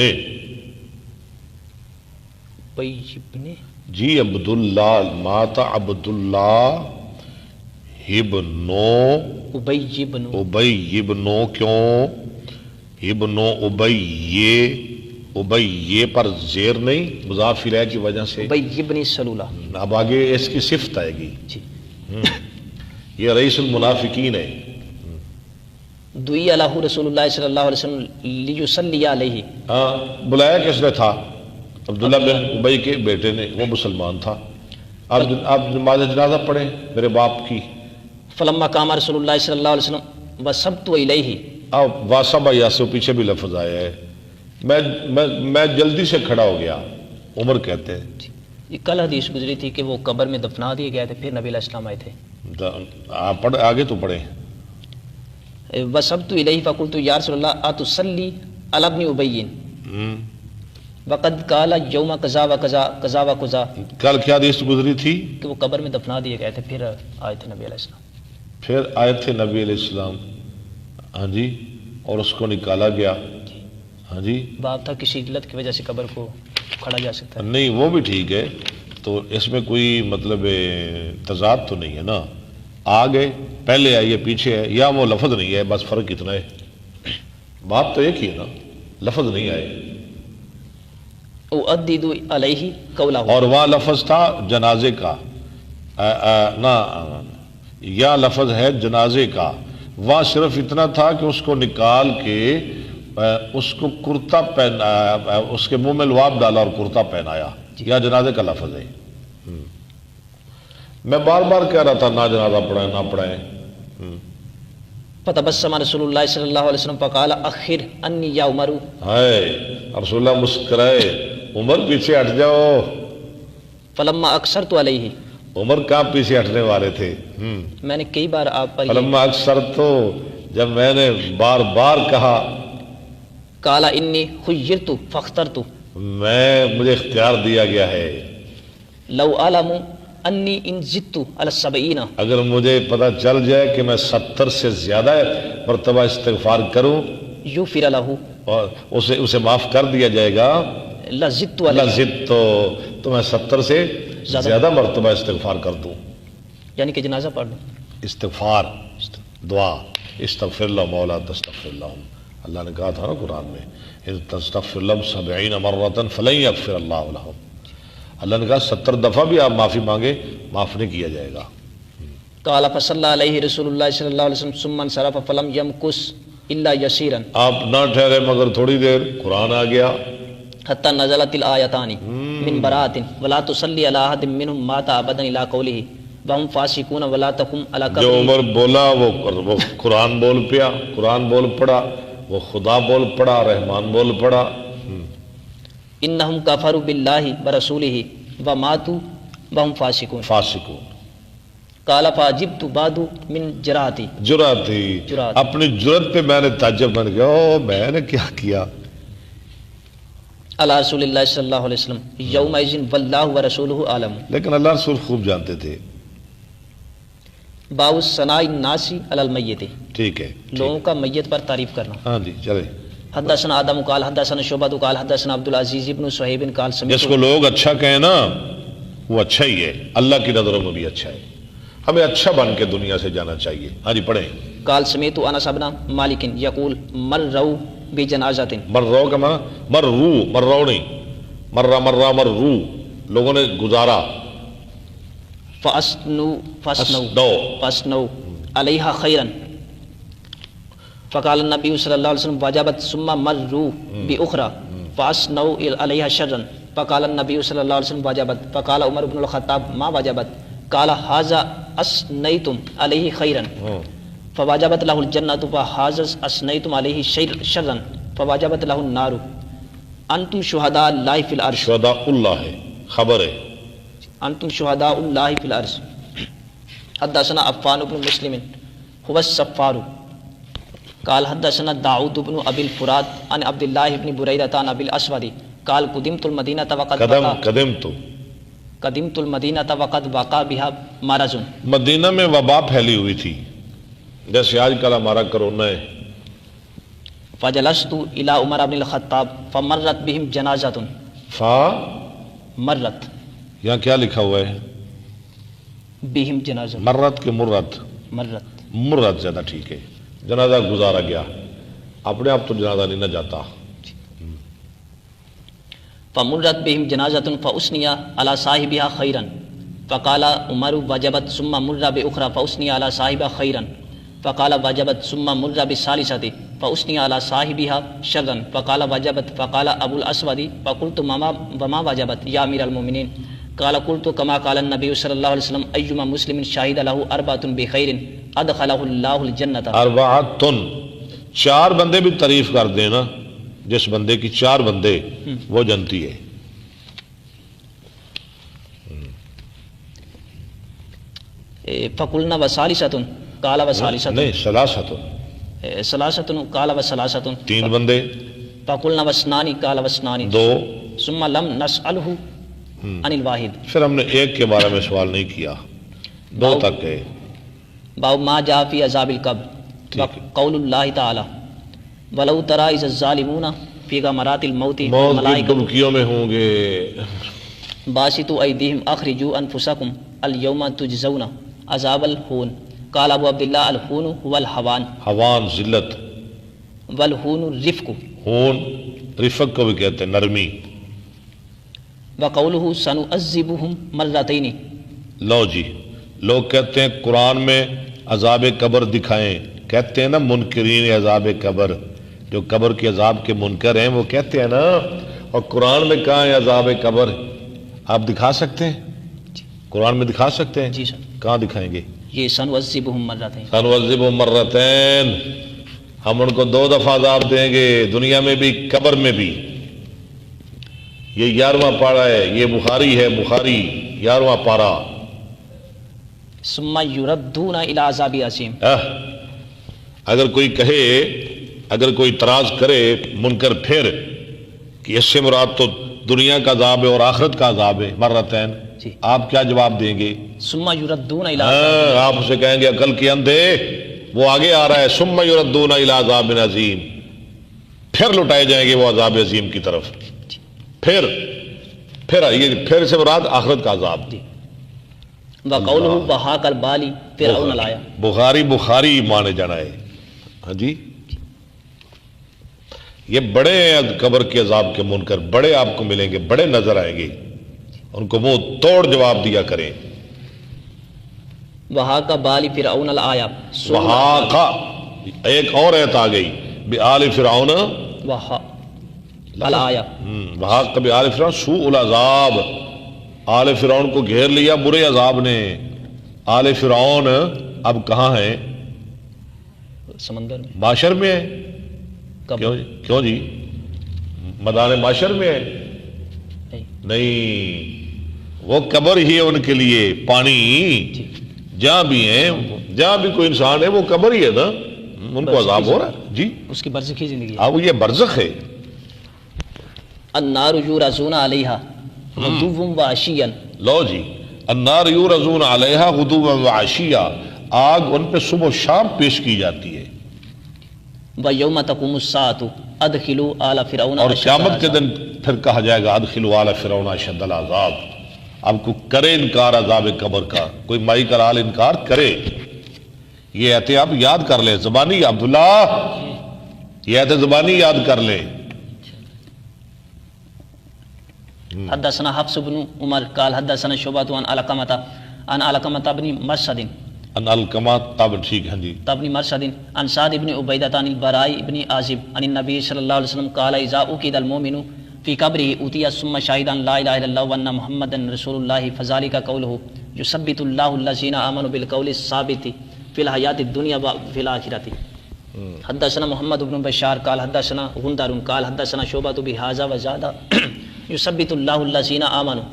جی عبداللہ مات عبداللہ ابن ابی بن، ابی ابن، کیوں؟ ابن ابی یہ پر زیر نہیں مضاف الیہ کی وجہ سے ابی ابن سلولہ. اب آگے اس کی صفت آئے گی. جی. یہ رئیس المنافقین ہے. دعی علیہ رسول اللہ صلی اللہ علیہ وسلم لیصلی علیہ. ہاں بلایا کس نے تھا؟ عبداللہ بن ابی کے بیٹے نے، وہ مسلمان تھا. آپ نماز جنازہ پڑھیں میرے باپ کی. فلما قام رسول اللہ صلی اللہ علیہ وسلم وصبت الیہ. اب واسبہ یا سے پیچھے بھی لفظ آیا ہے. میں جلدی سے کھڑا ہو گیا. عمر کہتے ہیں. یہ کل حدیث گزری تھی کہ وہ قبر میں دفنا دیے گئے تھے، پھر نبی علیہ السلام آئے تھے. آپ پڑھ آگے تو پڑھیں. وصبت الیہ فقلت یا رسول اللہ اتصلی علی ابن ابی وقد قال یوم کذا و کذا کذا و کذا. کل کیا حدیث گزری تھی؟ کہ وہ قبر میں دفنا دیے گئے تھے، پھر آئے تھے نبی علیہ السلام. پھر آئے تھے نبی علیہ السلام. ہاں جی. اور اس کو نکالا گیا. ہاں جی. باب تھا کسی علت کی وجہ سے قبر کو کھڑا جا سکتا ہے. نہیں وہ بھی ٹھیک ہے. تو اس میں کوئی مطلب تضاد تو نہیں ہے نا. آگے پہلے آئیے پیچھے ہے، یا وہ لفظ نہیں ہے، بس فرق اتنا ہے. بات تو ایک ہی ہے نا، لفظ نہیں آئے. اؤدد علیہ قولہ. اور وہاں لفظ تھا جنازے کا نہ، یا لفظ ہے جنازے کا. وہاں صرف اتنا تھا کہ اس کو نکال کے اس کو کرتا پہنایا، اس کے منہ میں لعاب ڈالا اور کرتا پہنایا. یا جنازے کا لفظ ہے. میں بار بار کہہ رہا تھا نہ جنازہ پڑھائیں نہ پڑھائیں. فتبسم رسول اللہ صلی اللہ علیہ وسلم فقال اخر انی یا عمر. ہائے رسول اللہ مسکرائے، عمر پیچھے ہٹ جاؤ. فلما اکثرت علیہ. عمر کہاں پیچھے ہٹنے والے تھے؟ میں نے کئی بار آپ پر فلما اکثر تو جب میں نے بار بار کہا، قال انی خیرت فاخترت. مجھے اختیار دیا گیا ہے. لو علم انی ان زدت علی السبعین. اگر مجھے پتہ چل جائے کہ میں 70 سے زیادہ مرتبہ استغفار کروں یغفر لہ، اور اسے معاف کر دیا جائے گا، لزدت علیہ، لزدت تو میں 70 سے زیادہ مرتبہ استغفار کر دوں. یعنی کہ جنازہ پڑھ لوں. استغفار دعا، استغفر اللہ مولا تستغفر لهم. اللہ نے کہا تھا نا قرآن میں، اذ تستغفر لهم 70 مرة فلن يغفر اللہ لهم. اللہ نے کہا 70 دفعہ بھی آپ معافی مانگے معاف نہیں کیا جائے گا. قال فصلی علیہ رسول اللہ صلی اللہ علیہ وسلم ثم انصرف فلم یمکث الا یسیرا. آپ نہ ٹھہرے مگر تھوڑی دیر، قرآن آ گیا. حتی نزلت الآیتان من براءۃ ولا تصلی علی احد منهم مات ابدا الی قولہ وهم فاسقون ولا تقم علی قبرہ. جو عمر بولا وہ قرآن بول پیا، قرآن بول پڑا، وہ خدا بول پڑا، رحمان بول پڑا. انہم کفروا باللہ ورسولہ وماتوا وهم فاسقون. فاسقون. قال فاجبت بعد من جراتی. جرأت تھی، اپنی جرأت پہ میں نے تعجب بن گیا، میں نے کیا کیا. علی رسول اللہ صلی اللہ علیہ وسلم یومئذ واللہ ورسولہ عالم. لیکن اللہ رسول خوب جانتے تھے. باب ثناء الناس علی المیت. ٹھیک ہے، لوگوں کا میت پر تعریف کرنا. ہاں جی چلے. حدثنا آدم قال حدثنا شعبہ قال حدثنا عبد العزیز ابن صہیب قال جس سمعت. کو لوگ اچھا کہیں نا وہ اچھا ہی ہے، اللہ کی نظروں میں بھی اچھا ہے. ہمیں اچھا بن کے دنیا سے جانا چاہیے. ہاں جی پڑھیں. قال سمعت انس بن مالک یقول مروا بجنازۃ. مرو کا معنی مرو نہیں، مرو لوگوں نے گزارا. فاسنوا علیہا خیرا. فقال النبی صلی اللہ علیہ وسلم وجبت ثم مروا باخرى فاسنوا علیہا شرا. فقال النبی صلی اللہ علیہ وسلم وجبت. فقال عمر بن الخطاب ما وجبت؟ قال هذا اثنيتم عليه خيرا فوجبت له الجنة وهذا اثنيتم عليه شرا فوجبت له النار. انتم شهداء الله في الارض. شهداء اللہ ہے، خبر ہے. انتم شهداء الله في الارض. حدثنا عفان بن مسلم هو الصفار قال حدثنا داؤد بن ابي الفرات عن عبد الله بن بريدة عن ابي الاسود قال قدمت المدينة وقد قدمت المدینہ وقد وقع بها مرض. مدینہ میں وبا پھیلی ہوئی تھی جیسے آج کل ہمارا کرونا ہے. فجلست الى عمر بن الخطاب فمرت بهم جنازۃ. مرت یہاں کیا لکھا ہوا ہے؟ بهم جنازۃ. مرت کے مرت؟ مرت مرت زیادہ ٹھیک ہے. جنازہ گزارا گیا. اپنے آپ تو جنازہ نہیں نہ جاتا. فمرت بهم جنازة فأثني على صاحبها خيرا فقال عمر وجبت ثم مر بأخرى فأثني على صاحبها خيرا فقال وجبت ثم مر بالثالثة فأثني على صاحبها شرا فقال وجبت فقال أبو الأسود فقلت وما وجبت يا أمير المؤمنين قال قلت كما قال النبي صلى الله عليه وسلم أيما مسلم شهد له أربعة بخير أدخله الله الجنة. اربعۃ، 4 بندے بھی تعریف کر دیں نا، جس بندے کی 4 بندے وہ جنتی ہے. فقلنا وثالثة قال وثالثة نہیں، ثلاثۃ، ثلاثة قال وثلاثة 3 بندے. فقلنا واثنان قال واثنان 2. ثم لم نسأله عن الواحد. پھر ہم نے ایک کے بارے میں سوال نہیں کیا، 2 تک گئے. باب ما جاء في عذاب القبر وقول الله تعالى ولو ترى إذ الظالمون في غمرات الموت موت کی والملائكة دمکیوں میں ہوں گے. باسطوا أيديهم أخرجوا أنفسكم اليوم تجزون عذاب الهون. قال أبو عبد الله الهون هو الهوان ہوان ذلت، والهون الرفق. ہون رفق کو بھی کہتے ہیں، نرمی. وقوله سنعذبهم مرتين. لو جی، لوگ کہتے ہیں قرآن میں عذاب قبر دکھائیں، کہتے ہیں نا منکرین عذاب قبر، جو قبر کے عذاب کے منکر ہیں وہ کہتے ہیں نا، اور قرآن میں کہاں ہے عذاب قبر؟ آپ دکھا سکتے ہیں؟ قرآن میں دکھا سکتے ہیں؟ جی سر. کہاں دکھائیں گے؟ یہ سنعذبهم مرتين. سنعذبهم مرتين، ہم ان کو 2 دفعہ عذاب دیں گے، دنیا میں بھی قبر میں بھی. یہ 11واں پارہ ہے، یہ بخاری ہے، بخاری 11واں پارہ. ثم يردون الى عذاب عظیم. اگر کوئی کہے، اگر کوئی اعتراض کرے منکر پھر کہ اس سے مراد تو دنیا کا عذاب ہے اور آخرت کا عذاب ہے مرتين، جی. آپ کیا جواب دیں گے؟ ثم يردون الى عذاب. آپ اسے کہیں گے عقل کے اندھے، وہ آگے آ رہا ہے ثم يردون الى عذاب عظیم، پھر لٹائے جائیں گے وہ عذاب عظیم کی طرف. پھر یہ پھر سے مراد آخرت کا عذاب. وقوله وحاق البالی فرعون لایا. بخاری مانے جانا ہے. ہاں جی، یہ بڑے قبر کے عذاب کے منکر بڑے آپ کو ملیں گے، بڑے نظر آئیں گے، ان کو منہ توڑ جواب دیا کریں. وحاق بالی فرعون لایا. وحاق، ایک اور ایت آ گئی بآل فرعون لایا. وحاق بآل فرعون سوء العذاب، آل فرعون کو گھیر لیا برے عذاب نے. آل فرعون اب کہاں ہے؟ سمندر میں، معاشر میں ہے. کیوں کیوں جی؟ میدان معاشر میں ہے؟ نہیں، وہ قبر ہی ہے ان کے لیے، پانی جہاں بھی ہیں، جہاں بھی کوئی انسان ہے وہ قبر ہی ہے نا، ان کو عذاب ہو رہا ہے. جی، اس کی برزخی زندگی. اب یہ برزخ ہے. النار یورزون علیہا غدوا وعشیا. لو جی، النار یورزون علیہا غدوا وعشیا، آگ ان پہ صبح و شام پیش کی جاتی ہے. ویوم تقوم الساعۃ ادخلوا آل فرعون. اور قیامت کے دن پھر کہا جائے گا ادخلوا آل فرعون اشد العذاب. اب کو کرے انکار عذاب قبر کا، کوئی مائی کا حال انکار کرے. یہ ایت آپ یاد کر لیں زبانی، عبداللہ یہ ایت زبانی یاد کر لیں. حدثنا حفص بن عمر قال حدثنا شعبۃ عن علقمۃ عن علقمۃ بن مرثد ان الکمات تب ٹھیک ہے جی. ابن مرثد عن سعد بن عبیدۃ عن البراء بن عازب عن النبي صلی اللہ علیہ وسلم قال اذا عقد المؤمن في قبره اتي ثم شهد ان لا اله الا الله وان محمدا رسول الله فذلك قوله يثبت الله الذين امنوا بالقول الثابت في الحياة الدنيا وفي الآخرة. حدثنا محمد بن بشار قال حدثنا غندر قال حدثنا شعبۃ بهذا وزاد يثبت الله الذين آمنوا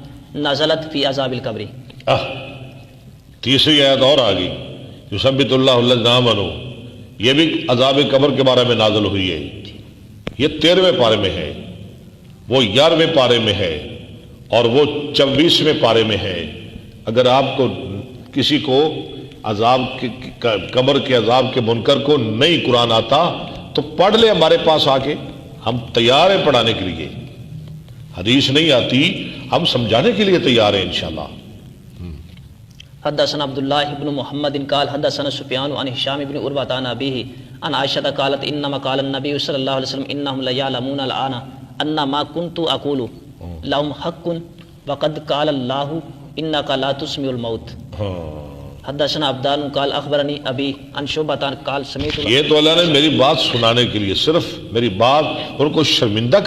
نزلت في عذاب القبر. تیسری آیت اور آ گئی یثبت اللہ الذین آمنوا، یہ بھی عذاب قبر کے بارے میں نازل ہوئی ہے. یہ 13ویں پارے میں ہے، وہ 11ویں پارے میں ہے، اور وہ 24ویں پارے میں ہے. اگر آپ کو کسی کو عذاب قبر کے عذاب کے منکر کو نہیں قرآن آتا تو پڑھ لے ہمارے پاس آ کے، ہم تیار ہیں پڑھانے کے لیے. حدیث نہیں آتی ہم سمجھانے کے لیے تیار ہیں انشاءاللہ. حدثنا عبد الله بن محمد قال حدثنا سفيان عن هشام بن عروة عن أبيه ان عائشہ قالت انما قال النبي صلی اللہ علیہ وسلم انهم ليعلمون الان ان ما كنت اقول لهم حق وقد قال الله انك لا تسمع الموت. حدثنا عبدان قال اخبرني ابي عن شعبہ قال سمعت. یہ تو اللہ نے میری بات سنانے کے لیے، صرف میری بات ان کو شرمندہ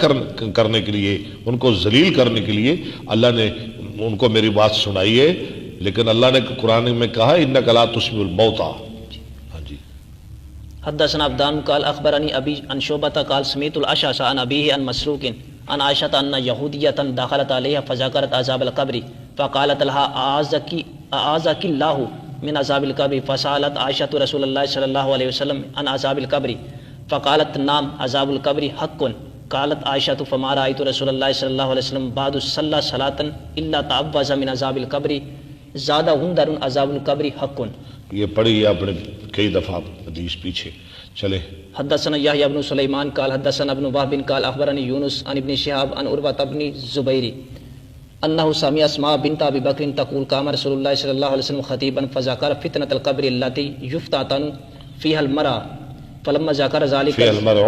کرنے کے لیے، ان کو ذلیل کرنے کے لیے اللہ نے ان کو میری بات سنائی ہے، لیکن اللہ نے قرآن میں کہا انک لا تسمع الموتى. ہاں جی. حدثنا عبدان قال اخبرني ابي عن شعبة قال سمعت الاشعث عن ابيه عن مسروق عن عائشة ان يهودية دخلت عليها فذكرت عذاب القبر فقالت لها اعاذك الله من عذاب القبر فسالت عائشة رسول الله صلى الله عليه وسلم عن عذاب القبر فقالت نعم عذاب القبر حق. قالت عائشة فما رأيت رسول الله صلى الله عليه وسلم بعد صلى صلاة إلا تعوذ من عذاب القبر زاد غندر عذاب القبر حق. یہ پڑھی ہے آپ نے کئی دفعہ حدیث پیچھے چلے. حدثنا يحيى بن سليمان قال حدثنا ابن وهب قال اخبرني يونس عن ابن شهاب عن عروة بن الزبير انه سمع اسماء بنت ابي بكر تقول قام رسول الله صلى الله عليه وسلم خطيبا فذكر فتنة القبر التي يفتتن فيها المرء فلما ذكر ذلك فيها المرء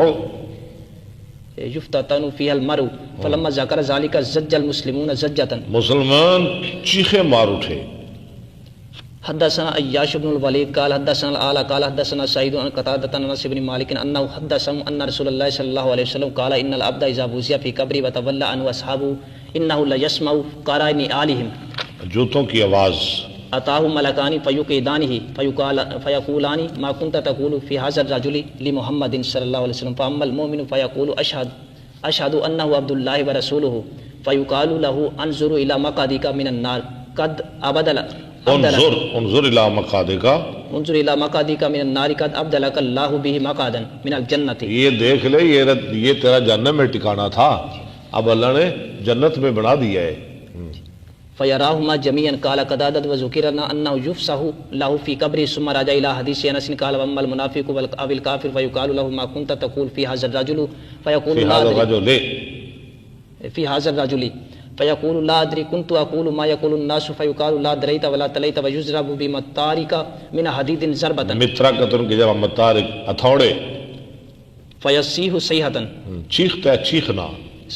يفتتن فيها المرء فلما ذكر ذلك زج المسلمون زجة. مسلمان چیخے مار اٹھے. حدثنا عياش بن الوليد قال حدثنا الأعلى قال حدثنا سعيد عن قتادة عن أنس بن مالك أنه حدثهم أن رسول الله صلى الله عليه وسلم قال إن العبد إذا بوزي في قبره وتولى عنه أصحابه إنه ليسمع قرائن آلهم. جوتوں کی آواز. أتاه ملكان فيقيدانه فيقولان ما كنت تقول في هذا الرجل لمحمد صلى الله عليه وسلم فأما المؤمن فيقول أشهد أنه عبد الله ورسوله فيقال له انظر إلى مقعدك من النار قد أبدل انظر الى مقعدک انظر الى مقعدک من النار قد ابدلک اللہ به مقعدا من الجنت. یہ دیکھ لے یہ تیرا جہنم میں ٹھکانہ تھا، اب اللہ نے جنت میں بنا دیا ہے. فیراہما جميعا قال قتادة وذكر انه يفسح له في قبره ثم رجع الى حديث انس قال واما المنافق او الكافر فيقال له ما كنت تقول في هذا الرجل فيقول في هذا الرجل فيقول لا ادري كنت اقول ما يقول الناس فيقال لا دريت ولا تليت ويضرب بمطارق من حديد ضربة مطرقۃ کی جگہ مطارق ہتھوڑے. فيصيح صيحة چیختا ہے چیخنا.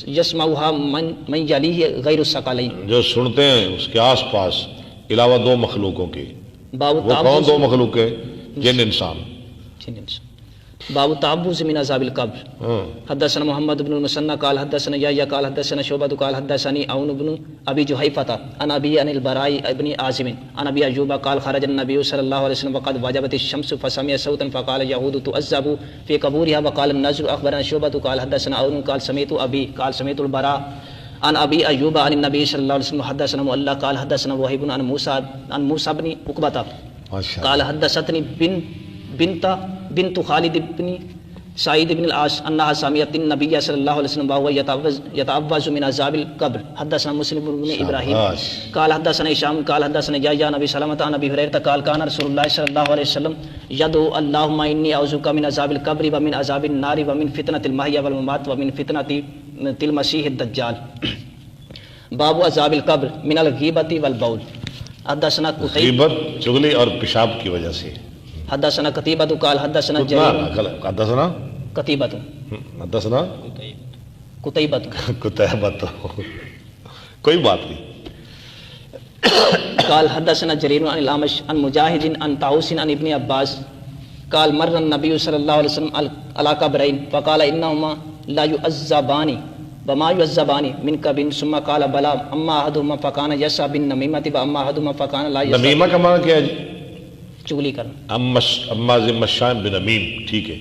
يسمعها من يليه غير الثقلين جو سنتے ہیں اس کے آس پاس علاوہ دو مخلوقوں کے. باب وہ کون دو مخلوق ہیں؟ جن انسان. باب تعوذ من عذاب القبر. حدثنا محمد بن المثنى قال حدثنا يحيى قال حدثنا شعبة قال حدثني عون بن ابي جحيفة عن ابي عن البراء بن عازم عن ابي ايوب قال خرج النبي صلى الله عليه وسلم وقد وجبت الشمس فسمع صوتا فقال يهود تعذب في قبورها وقال النذر. اخبرنا شعبة قال حدثنا عون قال سمعت ابي قال سمعت البراء عن ابي ايوب عن النبي صلى الله عليه وسلم حدثنا مؤلا قال حدثنا وهيب عن موسى بن عقبة قال حدثتني بنت خالد بن سعيد بن العاص انها سمعت النبي صلى الله عليه وسلم وهو يتعوذ من عذاب القبر. حدثنا مسلم بن ابراهيم قال حدثنا هشام قال حدثنا يحيى نبي سلمة عن ابي هريرة قال كان رسول الله صلى الله عليه وسلم يدعو اللهم اني اعوذ بك من عذاب القبر ومن عذاب النار ومن فتنة المحيا والممات ومن فتنة المسيح الدجال. باب عذاب القبر من الغيبة والبول. حدثنا غیبت چغلی اور پیشاب کی وجہ سے. حدثنا قتيبة قال حدثنا جرير حدثنا قتيبة حدثنا قتيبة کتابت کوئی بات نہیں. قال حدثنا جرير عن الأعمش عن مجاهد عن طاووس عن ابن عباس قال مر النبي صلى الله عليه وسلم على قبرين فقال إنهما لا يعذبان وما يعذبان من قبر ثم قال بلى أما أحدهما فكان يسعى بالنميمة وأما أحدهما فكان لا يسعى. نمیمہ کا معنی کیا ہے؟ چغلی کرنا. اما مشان بنمیم. ٹھیک ہے.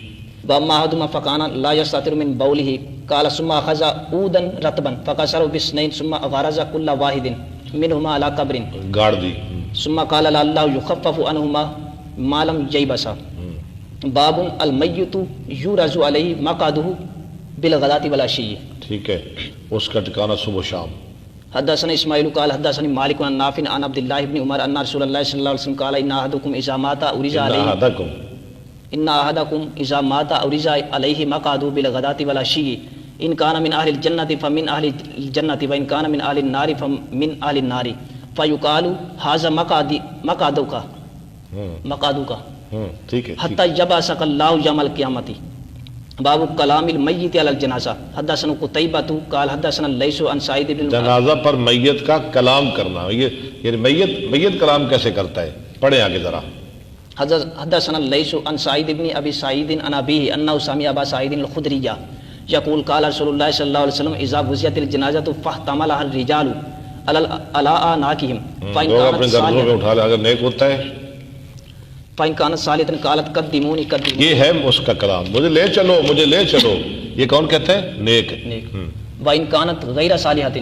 واما احدهما فكان لا يستتر من بوله قال ثم اخذ عودا رطبا فكسره باثنين ثم غرز كل واحد منهما على قبر گاڑ دی. ثم قال الله يخفف عنهما ما لم ييبسا. باب المیت یورز علیہ مقعده بالغداة والعشی. ٹھیک ہے، اس کا ٹھکانہ صبح و شام. حدثنا اسماعیل قال حدثني مالك عن نافع عن عبد الله بن عمر ان رسول الله صلى الله عليه وسلم قال ان احدكم اذا مات اورز عليه مقعده بالغداة والعشي ان كان من اهل الجنة فمن اهل الجنة وان كان من اهل النار فمن اهل النار فيقال هذا مقعدك ٹھیک ہے حتی یبعثک اللہ یوم القیامت باب کلام المیت علی الجنازہ حدثنا قتیبۃ قال حدثنا لیث عن سعید بن جنازہ پر میت کا کلام کرنا، یہ یعنی میت کلام کیسے کرتا ہے؟ پڑھیں آگے ذرا. حدثنا لیث عن سعید بن ابی سعید عن ابیہ انہ سمع ابا سعید الخدری یقول قال رسول اللہ صلی اللہ علیہ وسلم اذا وزعت الجنازۃ فاحتملها الرجال على اعناقهم فإن لوگ اپنے كانت گردنوں پہ صالحة اٹھا لے اگر نیک ہوتا ہے. فإن كانت صالحة قالت قدموني قدموني یہ ہے اس کا کلام، مجھے لے چلو مجھے لے چلو. یہ کون کہتے ہیں؟ نیک. وإن كانت غير صالحة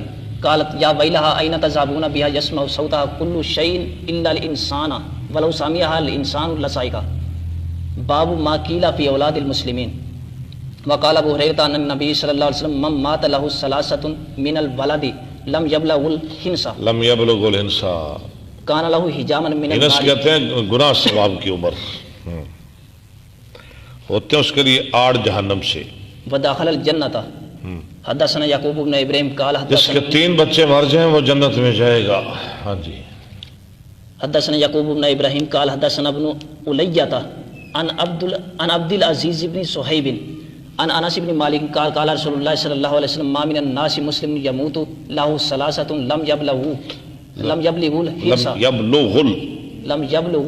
قالت يا ويلها أين تذهبون بها يسمع صوتها كل شيء إلا الإنسان ولو سمعها الإنسان لصعق. باب ما قيل في أولاد المسلمين. وقال ابو هريرة أن النبي صلى الله عليه وسلم من مات له ثلاثة من الولد لم يبلغ الحنس لم يبلغ الانسا، كان له حجاما من انس النار کہتے ہیں گناہ ثواب کی عمر، ہوتے ہیں اس کے لیے آڑ جہنم سے. ودخل الجنة. حدثنا يعقوب بن ابراهيم قال جس کے حدثنا 3 بچے مر جائیں وہ جنت میں جائے گا. ہاں جی. حدثنا يعقوب بن ابراهيم قال حدثنا ابن الیہ عن عبد العزيز بن صہیب عن انس بن مالک قال قال رسول اللہ صلی اللہ علیہ وسلم ما من الناس مسلم يموت له ثلاثة لم يبلغ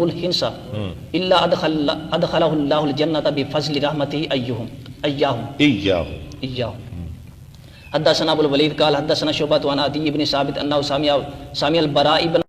الحنس الا ادخله الله الجنة بفضل رحمته اياهم. حدثنا ابو الوليد قال حدثنا شعبة عن عدي بن ثابت انه سمع البراء بن